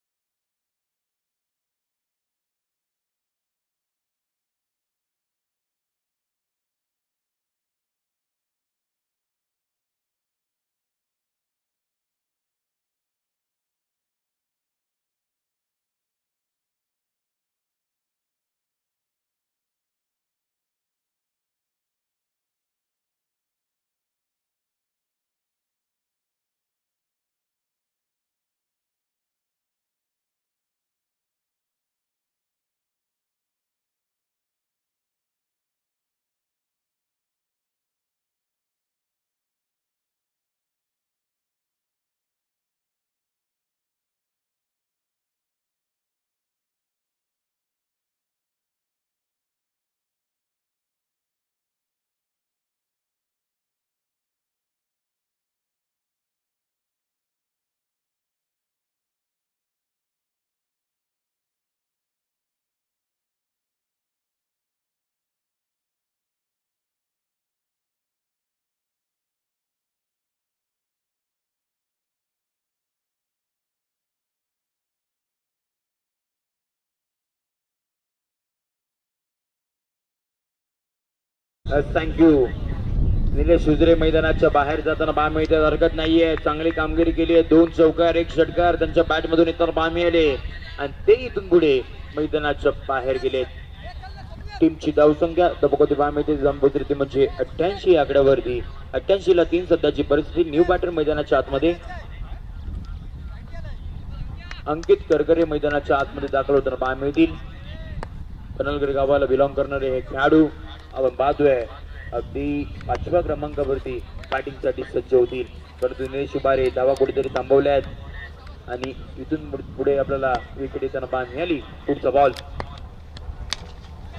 थँक्यू. निलेश हुजरे मैदानाच्या बाहेर जाताना पाहायला मिळते, हरकत नाहीये. चांगली कामगिरी केली आहे. 2 चौकार 1 षटकार त्यांच्या बॅट मधून येताना पाहायला मिळाले आणि ते इथून पुढे मैदानाच्या बाहेर गेले. टीमची धावसंख्या दबकोती पाहायला मिळते जमपोत्री म्हणजे 88 आकड्यावरती. 88 ला 3 सध्याची परिस्थिती. न्यू बॅटर मैदानाच्या आतमध्ये, अंकित करकरे मैदानाच्या आतमध्ये दाखल होताना पाहायला मिळतील. पनलगड गावाला बिलॉंग करणारे हे खेळाडू आपण पाहतोय अगदी 5व्या क्रमांकावरती बॅटिंगसाठी सज्ज होतील. परंतु निलेश उबारे धावा कुठेतरी थांबवल्या आहेत आणि इथून पुढे आपल्याला विकेट येताना पाहायला मिळाली. पुढचा बॉल,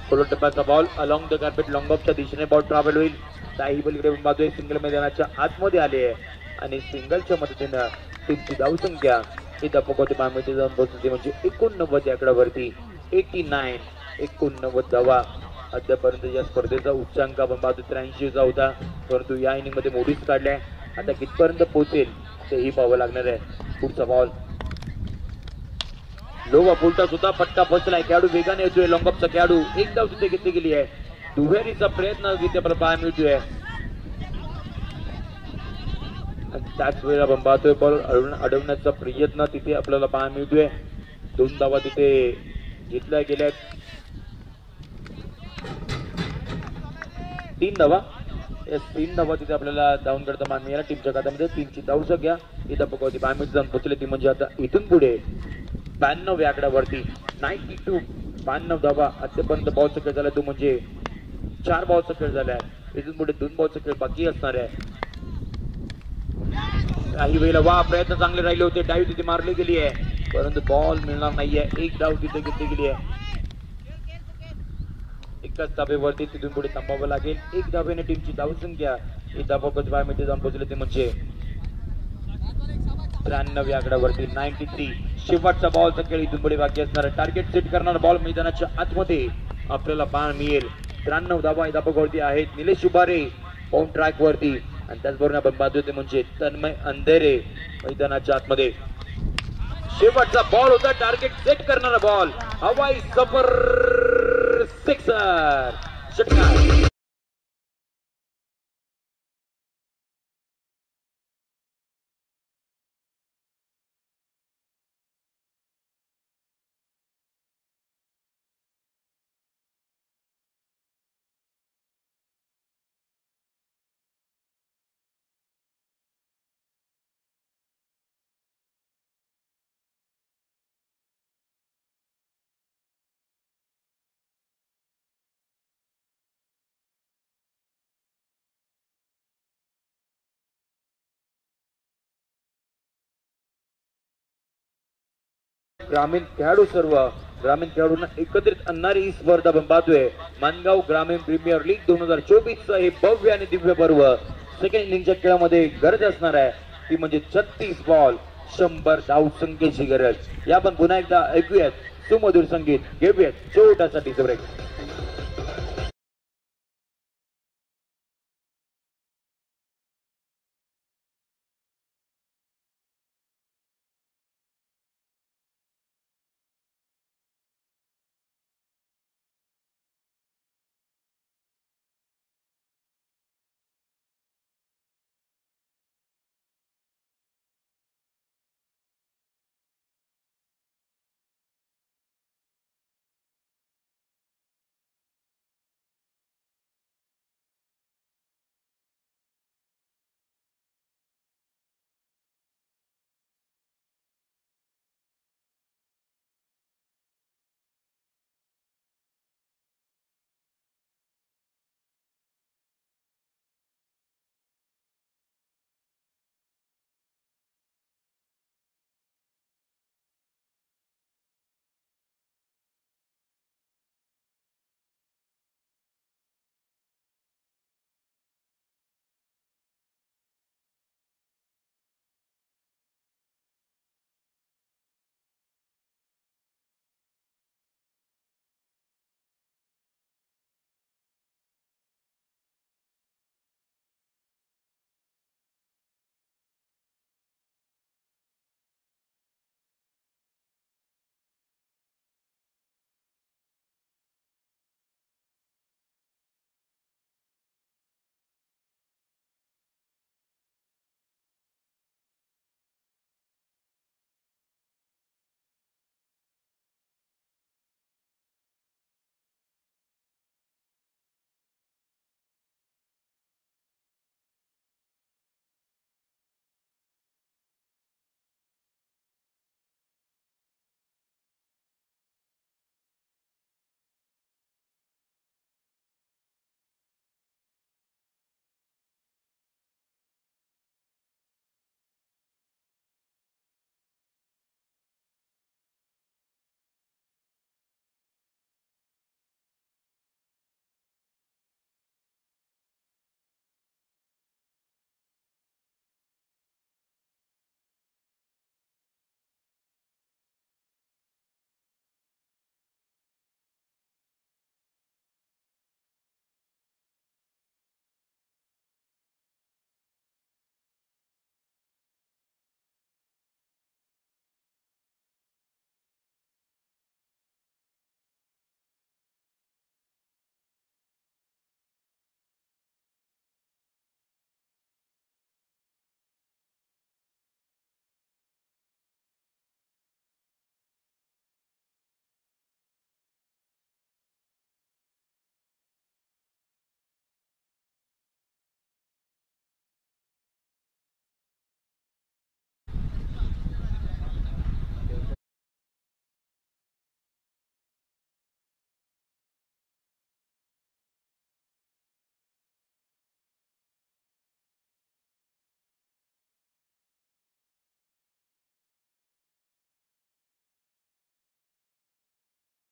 खोलट टप्प्याचा ball along the carpet, long ऑफच्या दिशेने बॉल ट्रॅव्हल होईल. त्याही बलीकडे पाहतोय सिंगल मैदानाच्या आतमध्ये आले आहे आणि सिंगलच्या मदतीनं टीमची धावसंख्या ही दपकोती पाहायला जाऊन पोहोचते म्हणजे 89 आकड्यावरती. 89 89 धावा. अद्यापर्यंत या स्पर्धेचा उच्चांक आपण पाहतो 83चा होता, परंतु या इनिंग मध्ये मोडीच काढलाय. आता कितपर्यंत पोहोचेल तेही पाहावं लागणार आहे. पुढचा बॉल लोवा बोलता सुद्धा फटका बसलाय. खेळाडू वेगाने येतोय. लॉंगॉपचा खेळाडू एक धाव तिथे घेतली गेली आहे. दुहेरीचा प्रयत्न तिथे आपल्याला पाहायला मिळतोय. त्याच वेळेला आपण पाहतोय बॉल अडवण्याचा प्रयत्न तिथे आपल्याला पाहायला मिळतोय. 2 धावा तिथे घेतल्या गेल्या. 3 धावा. 3 धावा तिथे आपल्याला धावून करता पाहायला मिळाला. टीमच्या खात्यामध्ये 3ची धावसंख्या इथं पकवती पाहायला जाऊन पोहोचले. ती म्हणजे आता इथून पुढे 92 आकड्यावरती. 92 92 धावा. आतापर्यंत बॉलचा खेळ झाला तो म्हणजे 4 बॉलचा खेळ झालाय. इथून पुढे 2 बॉलचा खेळ बाकी असणार आहे. काही वेळेला वा प्रयत्न चांगले राहिले होते. डाईव्ह तिथे मारली गेली आहे परंतु बॉल मिळणार नाहीये. 1 धाव तिथे घेतली गेली आहे. एकाच धाब्यावरती तिथून पुढे थांबावं लागेल. 1 धाब्याने टीमची धावसंख्या ही धाबापत मध्ये जाऊन पोहोचले ते म्हणजे 93 आकड्यावरती. 93. शेवटचा बॉलचा खेळ इथून पुढे बाकी असणार. टार्गेट सेट करणार बॉल मैदानाच्या आतमध्ये आपल्याला पाहायला मिळेल. 93 धाबा धाबावरती आहेत. निलेश उबारे ऑन ट्रॅक वरती आणि त्याचबरोबर आपण पाहतोय ते म्हणजे तन्मय अंधेरे मैदानाच्या आतमध्ये. शेवटचा बॉल होता, टार्गेट सेट करणारा बॉल, हवाई सफर, सिक्सर, षटकार. ग्रामीण खेळाडू सर्व ग्रामीण खेळाडूंना एकत्रित आणणारी ही स्पर्धा आपण पाहतोय. मानगाव ग्रामीण प्रीमियर लीग 2024 हे भव्य आणि दिव्य पर्व सेकंड इनिंगच्या खेळामध्ये गरज असणार आहे ती म्हणजे 36 बॉल 100 धावसंख्येची गरज. या आपण पुन्हा एकदा ऐकूयात सुमधुर संगीत, घेऊयात छोटासा ब्रेक.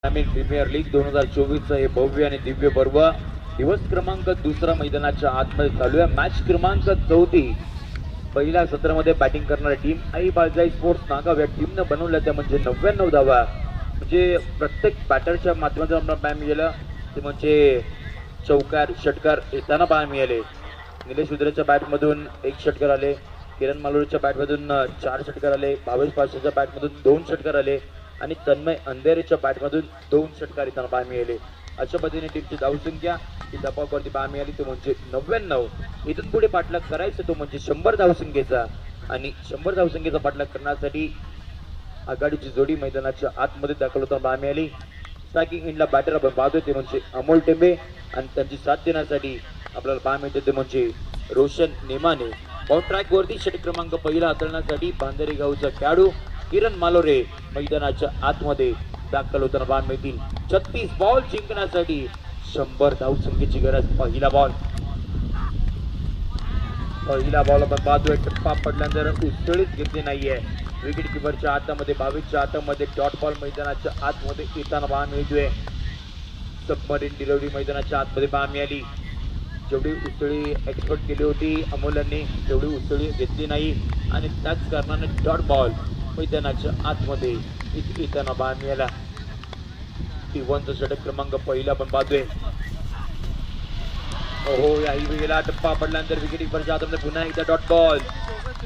ग्रामीण प्रीमियर लीग 2024 हे भव्य आणि दिव्य पर्व दिवस क्रमांक 2 मैदानाच्या आतमध्ये चालू आहे. मॅच क्रमांक 34 पहिल्या सत्रामध्ये बॅटिंग करणारी टीम आई बाळजाई स्पोर्ट्स नागाव या टीमनं बनवल्या त्या म्हणजे 99 धावा. म्हणजे प्रत्येक बॅटरच्या माध्यमातून आपल्याला पाहायला मिळालं ते म्हणजे चौकार षटकार येताना पाहायला मिळाले. निलेश उद्रेच्या बॅटमधून एक षटकार आले, किरण मालुरेच्या बॅटमधून 4 षटकार आले, भावेश पाशाच्या बॅटमधून 2 षटकार आले आणि तन्मय अंधेरेच्या बॅटमधून 2 षटकार इथं पाहायला मिळाले. अशा पद्धतीने टीमची धावसंख्या ही दबावावरती पाहायला मिळाली तो म्हणजे 99. इथून पुढे पाठलाग करायचं तो म्हणजे 100 धावसंख्येचा आणि 100 धावसंख्येचा पाठलाग करण्यासाठी आघाडीची जोडी मैदानाच्या आतमध्ये दाखल होताना पाहायला मिळाली. स्ट्रायकिंग एंडला बॅटर आपण पाहतोय ते म्हणजे अमोल टेंबे आणि त्यांची साथ देण्यासाठी आपल्याला पाहायला मिळते ते म्हणजे रोशन नेमाने. बाउंड ट्रॅक वरती षटक क्रमांक पहिला हाताळण्यासाठी बांदेरी गावचा खेळाडू किरण मालोरे मैदानाच्या आतमध्ये दाखल होताना पाहायला मिळतील. 36 बॉल जिंकण्यासाठी 100 धावसंख्येची गरज. पहिला बॉल आपण पाहतोय टप्पा पडल्यानंतर उसळीत घेतली नाहीये. विकेट किपरच्या हातामध्ये 22च्या हातामध्ये डॉट बॉल मैदानाच्या आतमध्ये येताना पाहायला मिळतोय. सबमरीन डिलिव्हरी मैदानाच्या आतमध्ये पाहायला मिळाली. जेवढी उसळी एक्सपेक्ट केली होती अमोलांनी तेवढी उसळी घेतली नाही आणि त्याच कारणाने डॉट बॉल मैदानाच्या आतमध्ये येताना पाहायला मिळाला. T1चा षटक क्रमांक पहिला आपण पाहतोय. हो याही वेळेला टप्पा पडल्यानंतर विकेट किपरच्या हातामध्ये पुन्हा एकदा डॉट बॉल.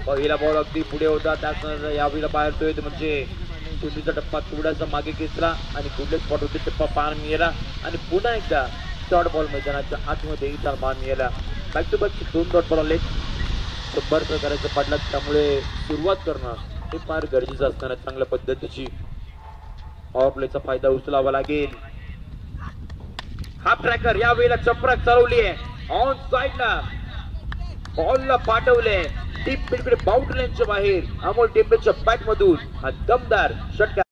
पहिला बॉल अगदी पुढे होता त्यानंतर यावेळेला पाहतोय म्हणजे चेंडूचा टप्पा थोडासा मागे खेचला आणि कुठले स्पॉट होते टप्पा पाहायला मिळाला आणि पुन्हा एकदा डॉट बॉल मैदानाच्या आतमध्ये येताना पाहायला मिळाला. Back to back 2 dot ball आले. 100 करायचं पडला त्यामुळे सुरुवात करणं हे फार गरजेचं असताना चांगल्या पद्धतीची पॉवर प्लेचा फायदा उचलावा लागेल. हाफ ट्रॅकर या वेळेला चपराक चालवली आहे. ऑन साइडला बॉलला पाठवले डीप मिडकडे बाउंड्री लाईनच्या बाहेर अमोल टेंबेच्या बॅट मधून हा दमदार षटकार.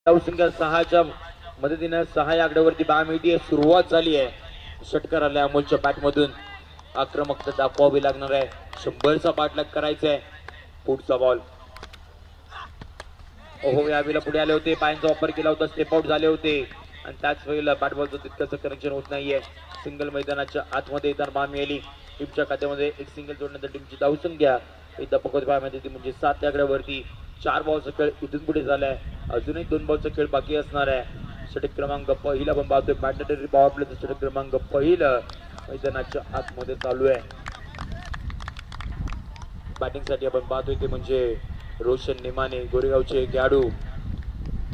धावसंख्या 6च्या मदतीने 6 या आकड्यावरती पाहायला मिळते. सुरुवात झाली आहे. षटकार आलाय अमोलच्या बॅट मधून. आक्रमकता दाखवावी लागणार आहे. 100चा पाठलाग करायचा आहे. पुढचा बॉल यावेळेला पुढे आले होते. पायांचा वापर केला होता. स्टेप आउट झाले होते आणि त्याच वेळेला बॅट बॉलचं तितकंसं कनेक्शन होत नाहीये. सिंगल मैदानाच्या आतमध्ये येताना पाहायला मिळाली. टीमच्या खात्यामध्ये एक सिंगल जोडण्यानंतर टीमची धावसंख्या एकदा पकड पाहायला मिळते म्हणजे 7 या आकड्यावरती. 4 बॉलचा खेळ इथून पुढे झालाय. अजूनही 2 बॉलचा खेळ बाकी असणार आहे. षटक क्रमांक पहिला आपण पाहतोय. मॅन्डेटरी पॉवर प्लेचं षटक क्रमांक पहिलं मैदानाच्या आतमध्ये चालू आहे. बॅटिंग साठी आपण पाहतोय ते म्हणजे रोशन नेमाने गोरेगावचे खेळाडू.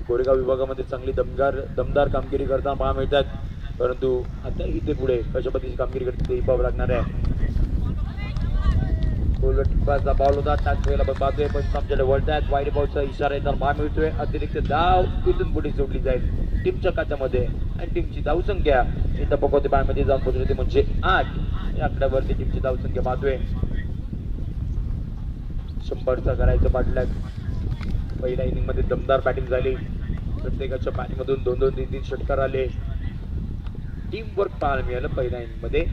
गोरेगाव विभागामध्ये चांगली दमदार कामगिरी करताना पाहायला मिळतात परंतु आता इथे पुढे कशा पद्धतीची कामगिरी करते ते पाहावं लागणार आहे. टिप्पाचा बॉल होता त्याच वेळेला आपण पाहतोय पण आमच्याकडे वळतायत. वाईड बॉलचा इशारा येताना पाहायला मिळतोय. अतिरिक्त धाव इथून पुढे जोडली जाईल टीमच्या खात्यामध्ये आणि टीमची धावसंख्या इथं पकवते पायामध्ये जाऊन पोहोचते म्हणजे 8 या आकड्यावरती टीमची धावसंख्या पाहतोय. 100चा करायचं पाठलाग. पहिल्या इनिंग मध्ये दमदार बॅटिंग झाली. प्रत्येकाच्या बॅटिंगमधून 2-2, 3-3 षटकार आले. टीम वर्क पाहायला मिळालं पहिल्या इनिंग मध्ये.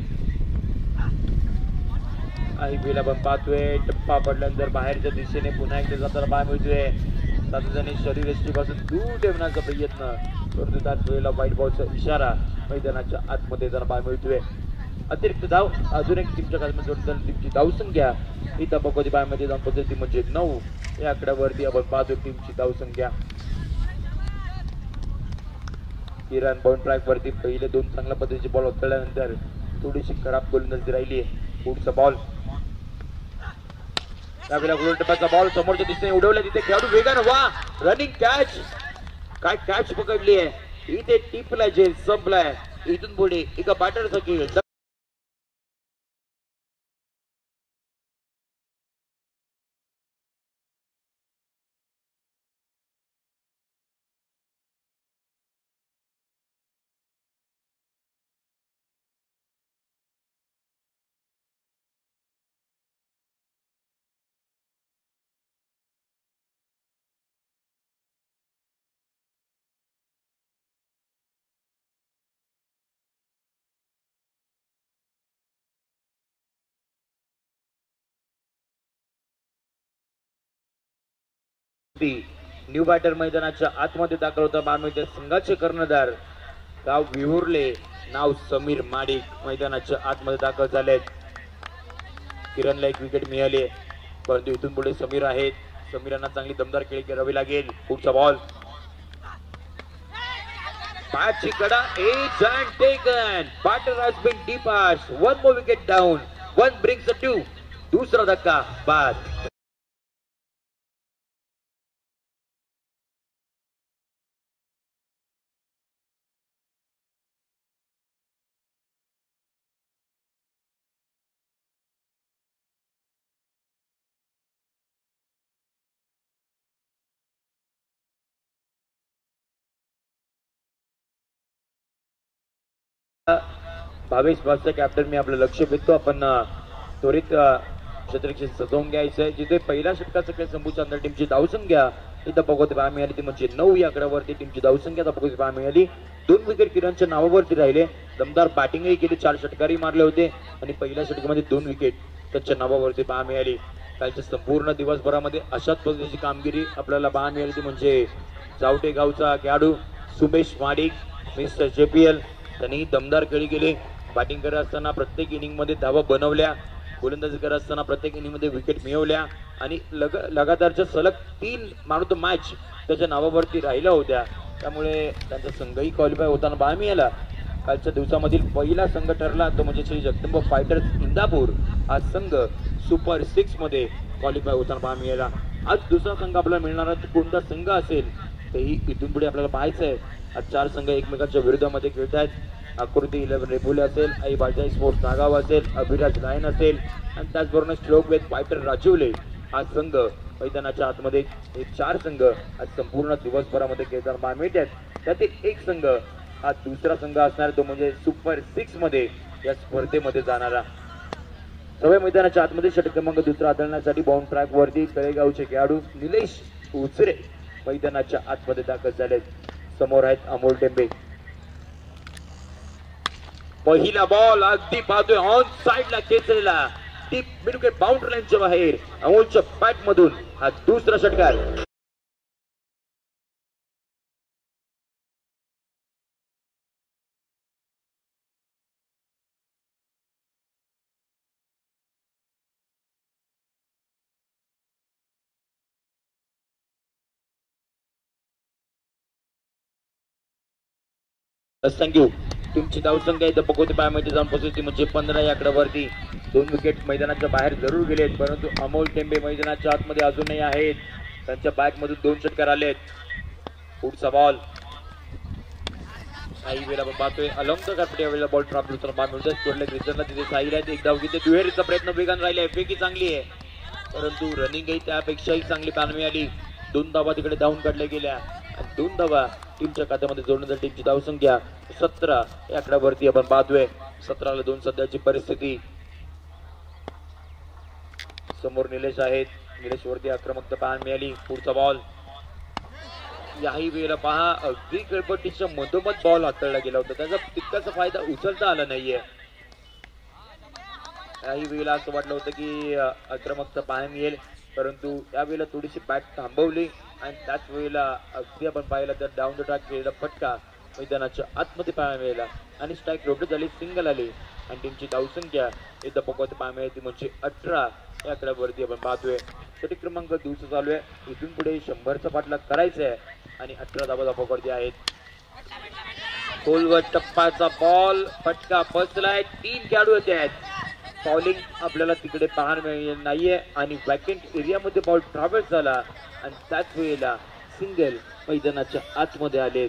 काही वेळेला आपण पाहतोय टप्पा पडल्यानंतर बाहेरच्या दिशेने पुन्हा एकदा जाताना पाहायला मिळतोय. सातत्याने शरीरयष्टीपासून दूर ठेवण्याचा प्रयत्न परंतु त्याच वेळेला व्हाईट बॉलचा इशारा मैदानाच्या आतमध्ये जाताना पाहायला मिळतोय. अतिरिक्त धाव अजून एक टीमच्या खात्यामध्ये जोडताना टीमची धावसंख्या इथं पकवती पायामध्ये जाऊन पोहोचली म्हणजे 9 या आकड्यावरती आपण पाहतोय टीमची धावसंख्या. किरण बाउंड ट्रॅक वरती पहिले 2 चांगल्या पद्धतीचे बॉल उचलल्यानंतर थोडीशी खराब गोलंदाजी राहिली आहे. पुढचा बॉल त्यावेळेला गोलटप्प्याचा बॉल समोरच्या दिशेने उडवला. तिथे खेळाडू वेगानं वा रनिंग कॅच. काय कॅच पकडली आहे. इथे टिपला जेल संपलाय. इथून पुढे एका बॅटरचा खेळ. न्यू बॅटर मैदानाच्या आतमध्ये दाखल होता. बारमेच्या संघाचे कर्णधार गाव विहुरले नाव समीर माडिक मैदानाच्या आतमध्ये दाखल झालेत. किरणला एक विकेट मिळाली परंतु इथून पुढे समीर आहेत. समीरांना चांगली दमदार खेळी करावी लागेल. पुढचा बॉल बॅटची कडा edge and taken. Batter has been dispatched. One more wicket down. One brings a 2. दुसरा धक्का बाद. भावेश वाजता कॅप्टन मी आपलं लक्ष वेधतो. आपण त्वरित क्षेत्ररक्षण सजवून घ्यायचंय. जिथे पहिल्या षटकाचा खेळ संपूच्या अंदर टीमची धावसंख्या इथं बघत पाहायला मिळाली ती म्हणजे 9 या आकड्यावरती टीमची धावसंख्या बघत पाहायला मिळाली. 2 विकेट किरणच्या नावावरती राहिले. दमदार बॅटिंगही केली. 4 षटकारही मारले होते आणि पहिल्या षटकामध्ये 2 विकेट त्यांच्या नावावरती पाहायला मिळाली. कालच्या संपूर्ण दिवसभरामध्ये अशाच पद्धतीची कामगिरी आपल्याला पाहायला मिळाली ती म्हणजे चावटे गावचा खेळाडू सुमेश माडिक मिस्टर JPL त्यांनी दमदार खेळी केली. बॅटिंग करत असताना प्रत्येक इनिंग मध्ये धावा बनवल्या. गोलंदाजी करत असताना प्रत्येक इनिंग मध्ये विकेट मिळवल्या आणि लगातारच्या सलग 3 मॅन ऑफ द मॅच त्याच्या नावावरती राहिल्या होत्या. त्यामुळे त्यांचा संघही क्वालिफाय होताना पाहायला मिळाला. कालच्या दिवसामधील पहिला संघ ठरला तो म्हणजे श्री जगदंब फायटर्स इंदापूर. हा संघ सुपर 6 मध्ये क्वालिफाय होताना पाहायला मिळाला. आज दुसरा संघ आपल्याला मिळणारा कोणता संघ असेल तेही इथून पुढे आपल्याला पाहायचं आहे. आज 4 संघ एकमेकांच्या विरोधामध्ये खेळत आहेत. आकृती 11 रेपुले असेल, आई बाजाई स्पोर्ट्स नागाव असेल, अभिराज लायन असेल आणि त्याचबरोबर स्ट्रोक विथ फायटर राजीवले हा संघ मैदानाच्या आतमध्ये. हे 4 संघ आज संपूर्ण दिवसभरामध्ये खेळताना पाहायला मिळतात. त्यातील एक संघ हा दुसरा संघ असणार तो म्हणजे सुपर 6 मध्ये या स्पर्धेमध्ये जाणारा. सवय मैदानाच्या आतमध्ये षटक क्रमांक दुसरा आदळण्यासाठी बाउंड ट्रॅक वरती तळेगावचे खेळाडू निलेश उचरे मैदानाच्या आतमध्ये दाखल झालेत. समोर आहेत अमोल टेंबे. पहिला बॉल अगदी पाहतोय ऑन साइडला खेचलेला डीप मिडविकेट बाउंड्री लाईनच्या बाहेर अमोलच्या बॅट मधून हा दुसरा षटकार. थँक्यू. टीमची धावसंख्या इथं बघवते पायामध्ये जाऊन पोहोचली म्हणजे 15 या आकड्यावरती. 2 विकेट मैदानाच्या बाहेर जरूर गेलेत परंतु अमोल टेंबे मैदानाच्या आतमध्ये अजूनही आहेत. त्यांच्या बॅट मधून 2 षटकार आलेत. पुढचा बॉल काही वेळा पाहतोय अलॉंग द कार्पेट या वेळेला बॉल ट्रॅप होताना पाहायला मिळतोय. सोडले ग्रिजरला तिथे साईल आहे. एक धाव घेते. दुहेरीचा प्रयत्न वेगान राहिला. फेकी चांगली आहे परंतु रनिंगही त्यापेक्षाही चांगली पाहायला मिळाली. 2 धावा तिकडे धावून काढल्या गेल्या आणि 2 धावा टीमच्या खात्यामध्ये जोडण्यासाठी टीमची धावसंख्या 17 या आकड्यावरती आपण पाहतोय. 17ला 2 सध्याची परिस्थिती. समोर निलेश आहेत. निलेश वरती आक्रमकता पाहायला मिळाली. पुढचा बॉल याही वेळेला पहा अगदी गडबडीच्या मधोमध बॉल हाताळला गेला होता. त्याचा तितकाचा फायदा उचलता आला नाहीये. याही वेळेला असं वाटलं होतं की आक्रमकता पाहायला मिळेल परंतु यावेळेला थोडीशी बॅट थांबवली आणि त्याच वेळेला अगदी आपण पाहिलं तर डाऊन द ट्रॅक केलेला फटका मैदानाच्या आतमध्ये पाहायला मिळाला आणि स्ट्राईक रोटेट झाली. सिंगल आली आणि टीमची धावसंख्या इथं पकवत पाहायला मिळते म्हणजे 18 या आकड्यावरती आपण पाहतोय. षटक क्रमांक दुसरा चालू आहे. इथून पुढे 100चा पाठलाग करायचा आहे आणि 18 धावा धापावरती आहेत. खोलवर टप्पाचा बॉल फटका बसलाय. 3 खेळाडू येते आहेत. फॉलिंग आपल्याला तिकडे पाहायला मिळालेलं नाहीये आणि वॅकेंट एरियामध्ये बॉल ट्रॅव्हल्स झाला आणि त्याच वेळेला सिंगल मैदानाच्या आतमध्ये आले.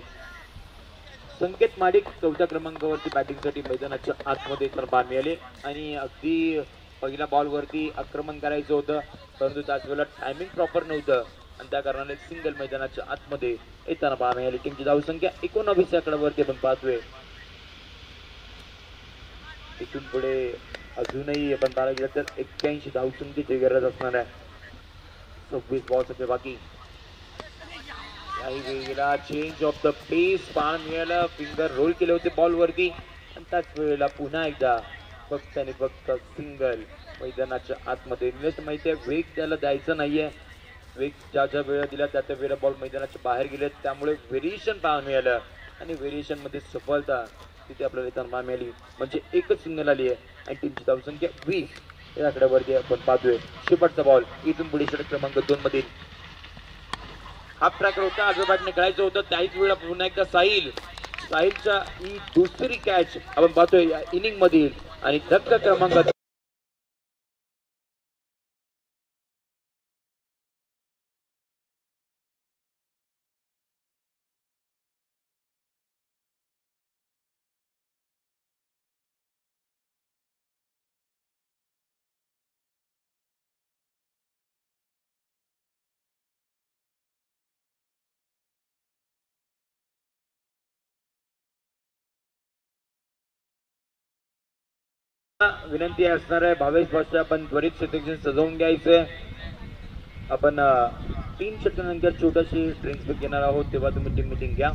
संकेत माडिक 4थ्या क्रमांकावरती बॅटिंगसाठी मैदानाच्या आतमध्ये तर पाहायला मिळाले आणि अगदी पहिल्या बॉलवरती आक्रमण करायचं होतं परंतु त्याच वेळेला टायमिंग प्रॉपर नव्हतं आणि त्या कारणाने सिंगल मैदानाच्या आतमध्ये येताना पाहायला मिळाली. टीमची धावसंख्या 19 आकड्यावरती आपण पाहतोय. इथून पुढे अजूनही आपण पाहायला गेलं तर 81 धावसंख्येची गरज असणार आहे. 26 बॉल्स बाकी. काही वेळेला चेंज ऑफ द पेस पाहायला मिळालं. फिंगर रोल केले होते बॉलवरती आणि त्याच वेळेला पुन्हा एकदा फक्त आणि फक्त सिंगल मैदानाच्या आतमध्ये. निलेश माहिती आहे वेग त्याला द्यायचा नाहीये. वेग ज्या ज्या वेळा दिला त्या त्या वेळेला बॉल मैदानाच्या बाहेर गेले त्यामुळे व्हेरिएशन पाहायला मिळालं आणि व्हेरिएशन मध्ये सफलता तिथे आपल्याला इथं पाहायला मिळाली म्हणजे एकच सिंगल आली आहे आणि टीमची धावसंख्या 20 या आकड्यावरती आपण पाहतोय. शेवटचा बॉल इथून पुढे षटक क्रमांक 2 मधील हाफ ट्रॅकर होता आजोबाने खेळायचं होतं त्याच वेळेला पुन्हा एकदा साहिलच्या ही दुसरी कॅच आपण पाहतोय या इनिंग मधील आणि धक्का क्रमांक विनंती असणार आहे भावेश भाषे आपण त्वरित क्षेत्रक्षण सजवून घ्यायचंय आपण 3 षटकानंतर छोटाशी ड्रिंक्स ब्रेक घेणार आहोत तेव्हा तुम्ही टीम मीटिंग घ्या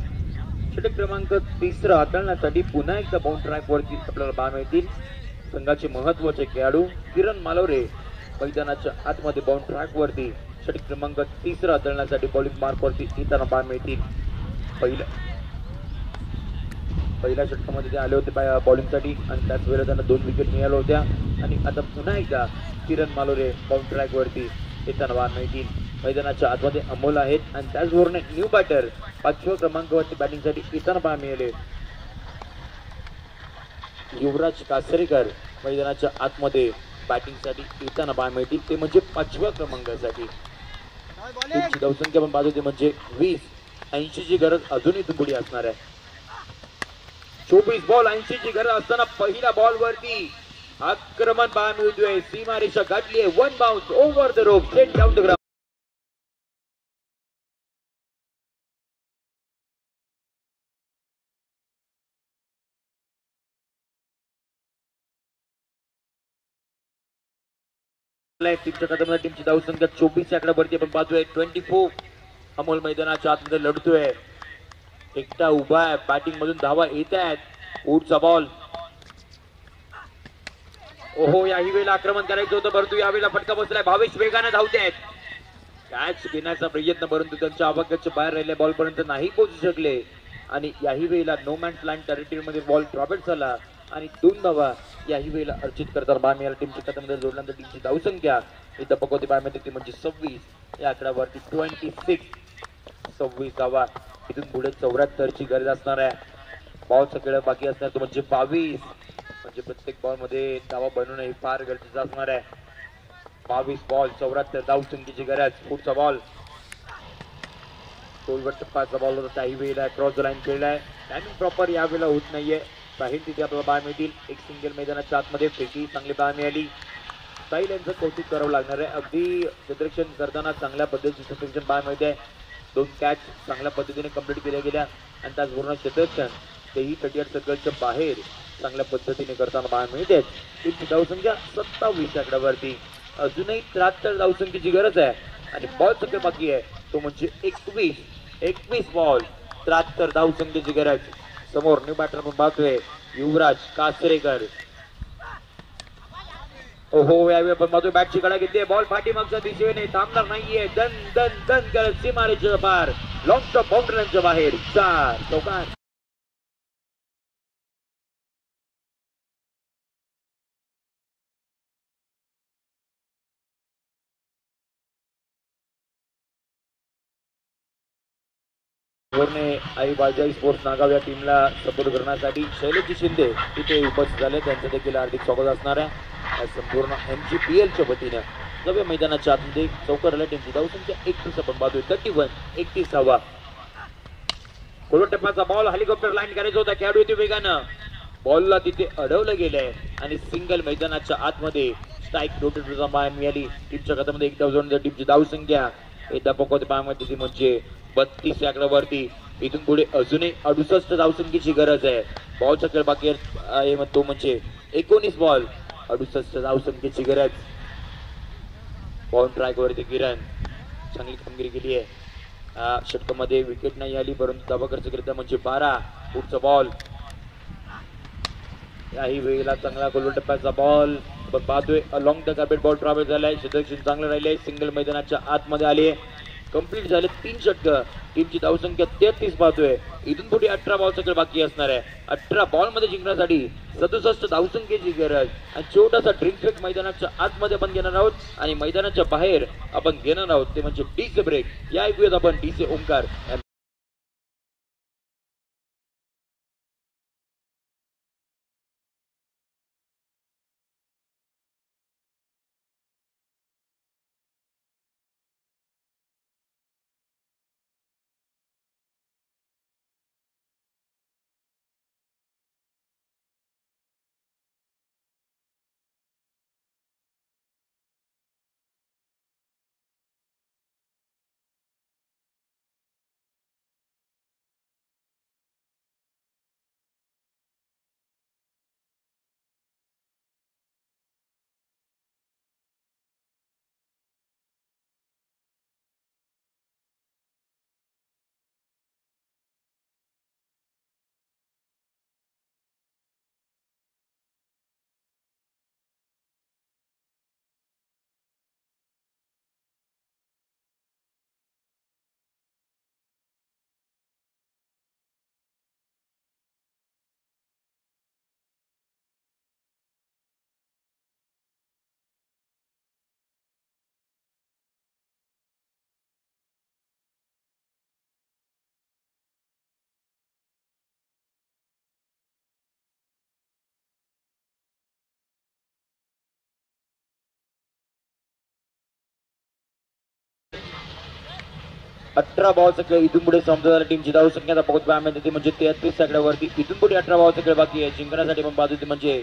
षटक क्रमांक 3 हाताळण्यासाठी पुन्हा एकदा बाउंड ट्रॅक वरती आपल्याला पाहायला मिळतील संघाचे महत्वाचे खेळाडू किरण मालवरे मैदानाच्या आतमध्ये बाउंड ट्रॅक वरती षटक क्रमांक 3 हाताळण्यासाठी बॉलिंग मार्क वरती येताना पाहायला मिळतील पहिल्या षटकामध्ये ते आले होते बॉलिंगसाठी आणि त्याच वेळेला त्यांना 2 विकेट मिळाल्या होत्या आणि आता पुन्हा एकदा किरण मालोरे बाउंड ट्रॅक वरती येताना पाहायला मिळतील मैदानाच्या आतमध्ये अमोल आहेत आणि त्याचबरोबर न्यू बॅटर 5व्या क्रमांकावरती बॅटिंगसाठी येताना पाहायला मिळाले युवराज कासरेकर मैदानाच्या आतमध्ये बॅटिंगसाठी येताना पाहायला मिळतील ते म्हणजे 5व्या क्रमांकासाठी टीमची धावसंख्या पण पाहतो ते म्हणजे 20-80 ची गरज अजूनही तुंबडी असणार आहे 24 बॉल 80 ची गरज असताना पहिल्या बॉल वरती आक्रमण पाहायला मिळतोय सीमारेषा गाठली आहे 1 bounce over the rope straight down the ground टीमच्या कदमाला टीमची धावसंख्या 24 आकड्यावरती आपण पाहतोय 24 अमोल मैदानाच्या आतमध्ये लढतोय एकटा उभा आहे बॅटिंग मधून धावा येत आहेत पुढचा बॉल ओहो याही वेळेला आक्रमण करायचं होतं परंतु यावेळेला फटका बसलाय भावेश वेगाने धावते आहेत कॅच घेण्याचा प्रयत्न परंतु त्यांच्या आवाक्याच्या बाहेर राहिल्या बॉल पर्यंत नाही पोहोचू शकले आणि याही वेळेला नो मॅन्स लँड टेरिटरी मध्ये बॉल ड्रॉपआउट झाला आणि 2 धावा याही वेळेला अर्जित करताना बाहेर टीमच्या खात्यामध्ये जोडल्यानंतर टीमची धावसंख्या इथं पकवते बाहेर ती म्हणजे 26 या आकड्यावरती 26 धावा इथून पुढे 74 ची गरज असणार आहे बॉल सगळं बाकी असणार तो म्हणजे 22 म्हणजे प्रत्येक बॉल मध्ये धावा बनवणं हे फार गरजेचं असणार आहे 22 बॉल 74 धावसंख्येची गरज पुढचा बॉल टोलवर टप्पाचा बॉल होता त्याही वेळेला क्रॉस लाईन खेळलाय टायमिंग प्रॉपर यावेळेला होत नाहीये साहिल तिथे आपल्याला बाहेर मिळतील एक सिंगल मैदानाच्या आतमध्ये फेकी चांगली बाहेर मिळाली साहिल यांचं कौतुक करावं लागणार आहे अगदी क्षेत्ररक्षण करताना चांगल्या पद्धतीचे क्षेत्ररक्षण बाहेर मिळते 2 कॅच चांगल्या पद्धतीने कंप्लीट केल्या गेल्या आणि त्याचबरोबर क्षेत्ररक्षण तेही 38 सर्कलच्या बाहेर चांगल्या पद्धतीने करताना बाहेर मिळते टीमची धावसंख्या 27 आकड्यावरती अजूनही 73 धावसंख्येची गरज आहे आणि बॉल सगळे बाकी आहे तो म्हणजे 21 बॉल 73 धावसंख्येची गरज समोर न्यू बॅटर आपण पाहतोय युवराज कासरेकर ओहो यावेळी आपण पाहतोय बॅटची कडा घेतली बॉल पाठीमागच्या दिशेने थांबणार नाहीये दन दन दन करत सीमारेच्या पार लॉंग टॉप बाउंड्रीच्या बाहेर 4 चौकार आई बाजाई स्पोर्ट्स नागाव या टीमला सपोर्ट करण्यासाठी शैलेश शिंदे तिथे उपस्थित झाले त्यांचं देखील हार्दिक स्वागत असणार आहे संपूर्ण MGPL च्या वतीने नव्या मैदानाच्या आतमध्ये चौकारला टीमची धावसंख्या 31 आपण पाहतोय 31 कोलट टप्प्याचा बॉल हेलिकॉप्टर लाईन करायचा होता खेळाडू होते वेगानं बॉलला तिथे अडवलं गेलंय आणि सिंगल मैदानाच्या आतमध्ये स्ट्राईक रोटेटरचा बाहेर मिळाली टीमच्या खात्यामध्ये 1 धाव टीमची धावसंख्या एकदा पकवते पायामध्ये ती म्हणजे 32 आकड्यावरती इथून पुढे अजूनही 68 धावसंख्येची गरज आहे बॉलचा खेळ बाकी आहे तो म्हणजे 19 बॉल 68 धावसंख्येची गरज बॉल ट्रॅक वरती किरण चांगली कामगिरी केली आहे षटकामध्ये विकेट नाही आली परंतु धावा खर्च केला म्हणजे 12 पुढचा बॉल याही वेळेला चांगला गोल टप्प्याचा बॉल पाहतोय along the carpet ball travel झालाय क्षेत्ररक्षण चांगलं राहिलंय सिंगल मैदानाच्या आतमध्ये आले कंप्लीट झाले 3 षटक. टीमची धावसंख्या 33 पाहतोय. इथून पुढे 18 बॉल सगळं बाकी असणार आहे. 18 बॉल मध्ये जिंकण्यासाठी 67 धावसंख्येची गरज आणि छोटासा ड्रिंक ब्रेक मैदानाच्या आतमध्ये आपण घेणार आहोत आणि मैदानाच्या बाहेर आपण घेणार आहोत ते म्हणजे डीजे ब्रेक. या ऐकूयात आपण डीजे ओंकार. अठरा बॉल सगळे इथून पुढे समजा टीमची धावसंख्या बघत म्हणजे 33 सगळ्यावरती. इथून पुढे 18 बॉल सगळे बाकी आहे. जिंकण्यासाठी पण बाजू म्हणजे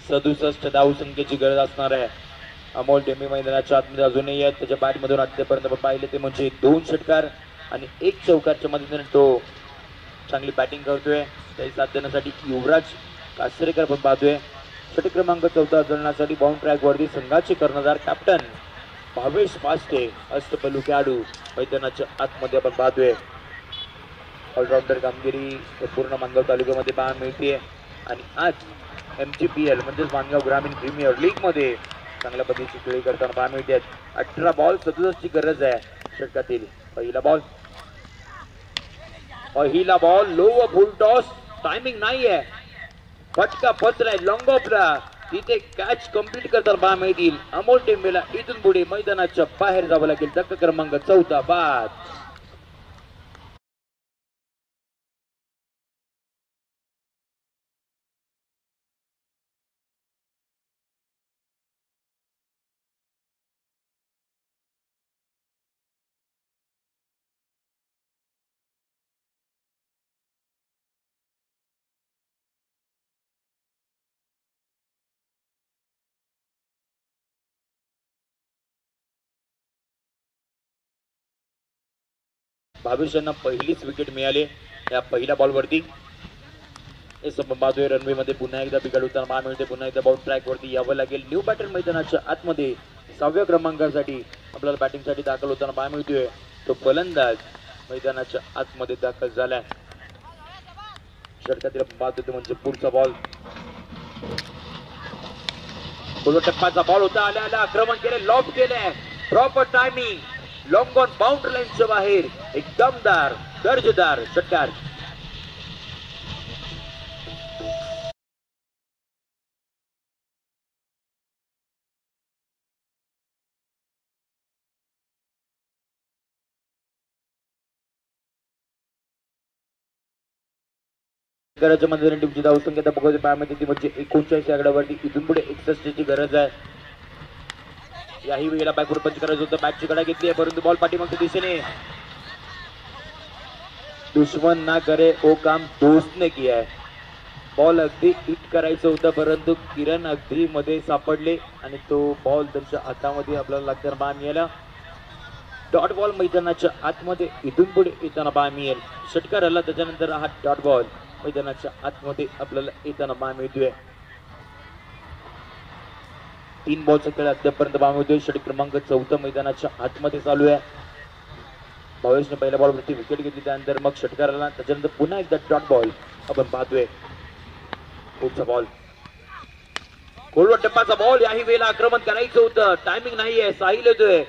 67 धावसंख्येची गरज असणार आहे. अमोल टेंबे मैदानाच्या आतमध्ये अजूनही आहेत. त्याच्या बॅटमधून आतापर्यंत आपण पाहिले ते म्हणजे 2 षटकार आणि 1 चौकारच्या मदतीने तो चांगली बॅटिंग करतोय. त्याची साथ देण्यासाठी युवराज कासरेकर पण पाहतोय. षटक क्रमांक 14 जळण्यासाठी बाउंड ट्रॅक वरती संघाचे कर्णधार कॅप्टन भावेश पास्टे अष्टपैलू खेळाडू मैदानाच्या आतमध्ये आपण पाहतोय. ऑलराऊंडर कामगिरी पूर्ण मानगाव तालुक्यामध्ये पाहायला मिळते आणि आज MGPL म्हणजेच मानगाव ग्रामीण प्रीमियर लीग मध्ये चांगल्या पद्धतीची खेळी करताना पाहायला मिळते. 18 बॉल 67 ची गरज आहे षटकातील. पहिला बॉल लो व फुल टॉस. टायमिंग नाहीये. फटका पत्र लॉंग ऑफला तिथे कॅच कंप्लीट करताना पाहायला मिळतील. अमोल टेंबेला इथून पुढे मैदानाच्या बाहेर जावं लागेल. धक्का क्रमांक 14 बाद. भावेशांना पहिलीच विकेट मिळाली या पहिल्या बॉलवरती. बाजू रनवे मध्ये पुन्हा एकदा बिघाड होताना पाहायला मिळते. पुन्हा एकदा बाउंड ट्रॅक वरती यावं लागेल. न्यू बॅटर मैदानाच्या आतमध्ये 6व्या क्रमांकासाठी आपल्याला बॅटिंगसाठी दाखल होताना पाहायला मिळतोय. तो फलंदाज मैदानाच्या आतमध्ये दाखल झालाय. षटकातील बाजू म्हणजे पुढचा बॉल टप्पाचा बॉल होता. आल्या आक्रमण केले. लॉब केले. Proper timing. Long on boundary लाईनच्या बाहेर एक दमदार दर्जेदार षटकार. षटकाराच्या मदतीने टीमची धावसंख्या बघायची पाहायला ती म्हणजे 39 आकड्यावरती. इथून पुढे 61 ची गरज आहे. याही वेळेला बॅकवर्ड पंच करायचं होतं. बॅटची कडा घेतली आहे परंतु बॉल पाठीमागच्या दिशेने. दुश्मन ना करे वो काम दोस्त ने किया है. बॉल अगदी हिट करायचं होतं परंतु किरण अगदी मध्ये सापडले आणि तो बॉल त्यांच्या हातामध्ये आपल्याला लागताना पाहायला मिळाला. डॉट बॉल मैदानाच्या आतमध्ये इथून पुढे येताना पाहायला मिळेल. षटकार आला त्याच्यानंतर हा डॉट बॉल मैदानाच्या आतमध्ये आपल्याला येताना पाहायला मिळतोय. 3 बॉलचा खेळ अद्यापर्यंत पाहायला मिळतोय. षटक क्रमांक 14 मैदानाच्या आतमध्ये चालू आहे. भावेशने पहिल्या बॉलवरती विकेट घेतली. त्यानंतर मग षटकार आला. त्याच्यानंतर पुन्हा एकदा डॉट बॉल आपण पाहतोय. पुढचा बॉल खोलवर टप्पाचा बॉल. याही वेळेला आक्रमण करायचं होतं. टायमिंग नाहीये. साहिल येतोय.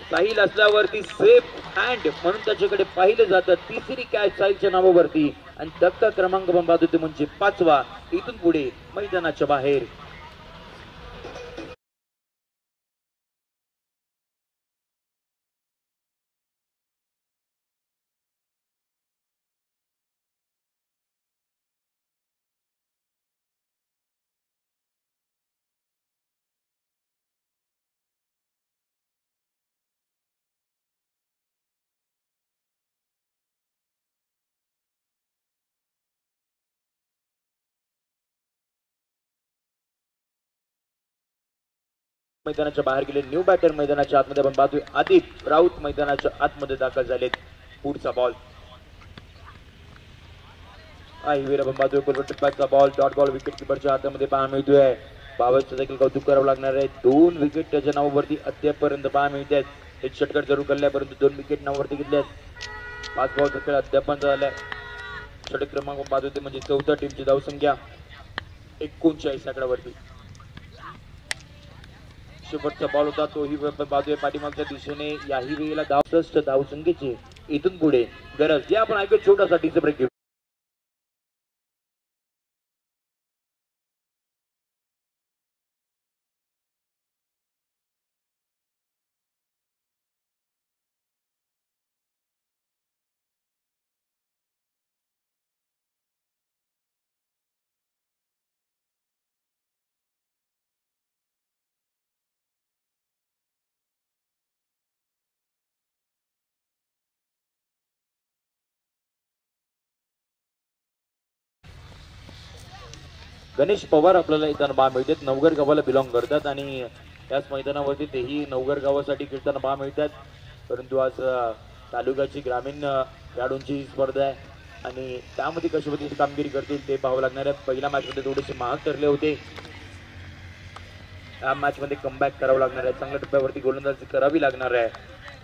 साहिल असल्यावरती सेफ हँड म्हणून त्याच्याकडे पाहिलं जातं. तिसरी कॅच साहिलच्या नावावरती आणि धक्का क्रमांक पण बाद होते म्हणजे 5वा. इथून पुढे मैदानाच्या बाहेर. मैदानाच्या बाहेर गेले. न्यू बॅटर मैदानाच्या आतमध्ये आपण पाहतोय. आदिप राऊत मैदानाच्या आतमध्ये दाखल झालेत. पुढचा बॉल हायवेला आपण पाहतोय. Kolkata ball dot ball wicket किपरच्या हातामध्ये पाहायला मिळतोय. बाबाचं देखील कौतुक करावं लागणार आहे. 2 विकेट त्याच्या नावावरती अद्यापपर्यंत पाहायला मिळतात. एक षटकार जरूर करलाय परंतु 2 विकेट नावावरती घेतल्यात. 5 बॉलचा खेळ अद्याप झालाय. षटक क्रमांक बाद होते म्हणजे 4थ्या टीमची धावसंख्या 39 आकड्यावरती. शेवटचा बॉल होता तोही बाजू पाठीमागच्या दिशेने. याही वेळेला 66 धावसंख्येची इथून पुढे गरज. या आपण ऐकू छोटासा टीचर ब्रेक घेऊ. गणेश पवार आपल्याला येताना पहा मिळतात. नवघर गावाला बिलॉंग करतात आणि त्याच मैदानावरती तेही नवघर गावासाठी खेळताना पहा मिळतात. परंतु आज तालुक्याची ग्रामीण खेळाडूंची स्पर्धा आहे आणि त्यामध्ये कशी पद्धतीची कामगिरी करतील ते पाहावं लागणार आहे. पहिल्या मॅचमध्ये थोडेसे महाग ठरले होते. या मॅचमध्ये कमबॅक करावं लागणार आहे. चांगल्या टप्प्यावरती गोलंदाजी करावी लागणार आहे.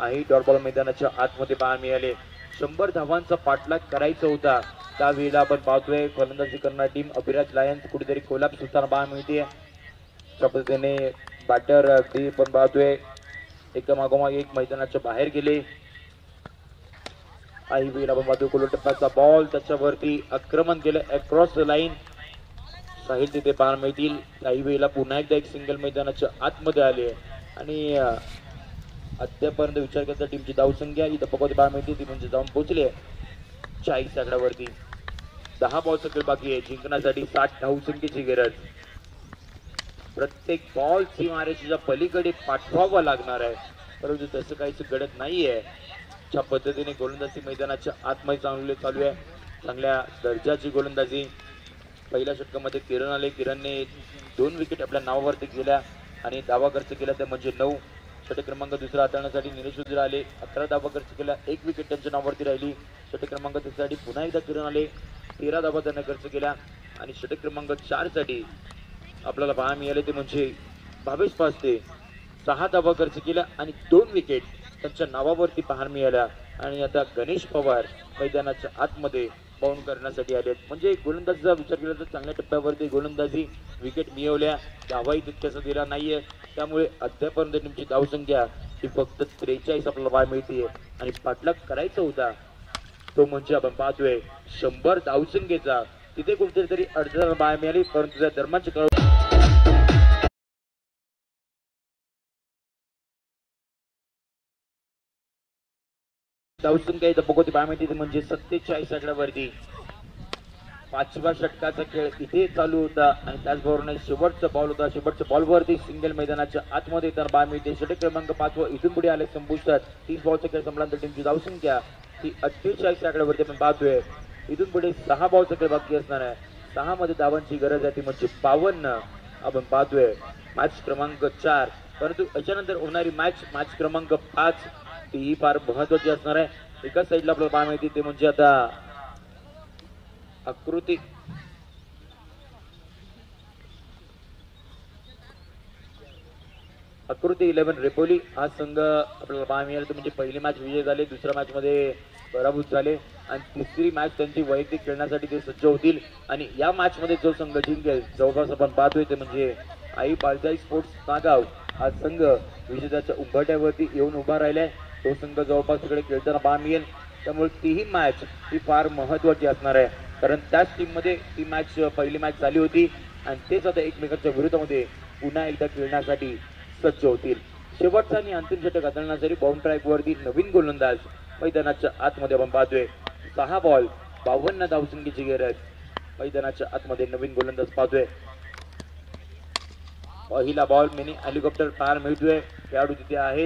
आणि डॉट बॉल मैदानाच्या आतमध्ये पाहायला मिळाले. 100 धावांचा पाठलाग करायचा होता. त्यावेळेला आपण पाहतोय फलंदाजी करणारी टीम अभिराज लायन्स कुठेतरी कोलॅप्स होताना पाहायला मिळते. त्या पद्धतीने बॅटर अगदी पण पाहतोय एका मागोमाग एक मैदानाच्या बाहेर गेले. काही वेळेला आपण पाहतोय कोलट टप्प्याचा बॉल त्याच्यावरती आक्रमण केलं अक्रॉस द लाईन. साहिल तिथे पाहायला मिळतील. काही वेळेला पुन्हा एकदा एक सिंगल मैदानाच्या आतमध्ये आले आणि अद्यापर्यंत विचार करता टीमची धावसंख्या ही धपकवती पाहायला मिळते ती म्हणजे जाऊन पोहोचली 40 आकड्यावरती. 10 बॉलचा खेळ बाकी आहे. जिंकण्यासाठी 60 धावसंख्येची गरज. प्रत्येक बॉल सीमारेषेच्या पलीकडे पाठवावा लागणार आहे परंतु तसं काहीच घडत नाहीये. ज्या पद्धतीने गोलंदाजी मैदानाच्या आतमध्ये चालू आहे. चांगल्या दर्जाची गोलंदाजी. पहिल्या षटकामध्ये किरण आले. किरणने 2 विकेट आपल्या नावावरती गेल्या आणि दावा खर्च केला ते म्हणजे 9. षटक क्रमांक दुसरा हाताळण्यासाठी निलेश उजरा आले. 11 धावा खर्च केला. 1 विकेट त्यांच्या नावावरती राहिली. षटक क्रमांक 3 साठी पुन्हा एकदा किरण आले. 13 धावा त्यांना खर्च केल्या आणि षटक क्रमांक 4 साठी आपल्याला पाहायला मिळाले ते म्हणजे भावेश पास्ते. 6 धावा खर्च केल्या आणि 2 विकेट त्यांच्या नावावरती पाहायला मिळाल्या. आणि आता गणेश पवार मैदानाच्या आतमध्ये बाउंड करण्यासाठी आलेत. म्हणजे गोलंदाजीचा विचार केला तर चांगल्या टप्प्यावरती गोलंदाजी विकेट मिळवल्या. धावाही तितक्याचा दिला नाहीये त्यामुळे अद्यापर्यंत टीमची धावसंख्या ही फक्त 43 आपल्याला पाहायला मिळते आणि पाठलाग करायचा होता तो म्हणजे आपण पाहतोय 100 धावसंख्येचा. तिथे कुठेतरी अडचण पाहायला मिळाली परंतु त्या दरम्यानच्या धावसंख्या इथं बघती पाहायला मिळते म्हणजे 47 आकड्यावरती. 5व्या षटकाचा खेळ इथे चालू होता आणि त्याचबरोबर शेवटचा बॉल होता. शेवटच्या बॉलवरती सिंगल मैदानाच्या आतमध्ये तर पाहायला मिळते. षटक क्रमांक 5 व इथून पुढे आले संपुष्टात. 30 बॉलचा खेळ संपल्यानंतर टीमची धावसंख्या ही 48 आकड्यावरती आपण पाहतोय. इथून पुढे 6 बॉलचा खेळ बाकी असणार आहे. 6 मध्ये धावांची गरज आहे ती म्हणजे 52 आपण पाहतोय. मॅच क्रमांक 4 परंतु याच्यानंतर होणारी मॅच क्रमांक 5 ती फार महत्वाची असणार आहे. एका साईडला आपल्याला पाहायला मिळते ते म्हणजे आता आकृती आकृती 11 रेपोली हा संघ आपल्याला पाहायला मिळाला म्हणजे पहिली मॅच विजय झाले. दुसऱ्या मॅच मध्ये पराभूत झाले आणि तिसरी मॅच त्यांची वैयक्तिक खेळण्यासाठी ते सज्ज होतील आणि या मॅच मध्ये जो संघ जिंकेल जवळपास आपण पाहतोय ते म्हणजे आई बाळजाई स्पोर्ट्स नागाव हा संघ विजेत्याच्या उंबरठ्यावरती येऊन उभा राहिलाय. तो संघ जवळपास तिकडे खेळताना पाहायला मिळेल. त्यामुळे तीही मॅच ही फार महत्वाची असणार आहे, कारण त्याच टीम मध्ये ती मॅच पहिली मॅच झाली होती आणि तेच आता एकमेकांच्या विरोधामध्ये पुन्हा एकदा खेळण्यासाठी सज्ज होतील. शेवटचा आणि अंतिम षटक हाताळण्यासाठी बाउंड ट्रॅक वरती नवीन गोलंदाज मैदानाच्या आतमध्ये आपण पाहतोय. 6 बॉल 52 धावसंख्येची गैरज मैदानाच्या आतमध्ये नवीन गोलंदाज पाहतोय. पहिला बॉल मिनी हेलिकॉप्टर पाहायला मिळतोय. खेळाडू तिथे आहेत.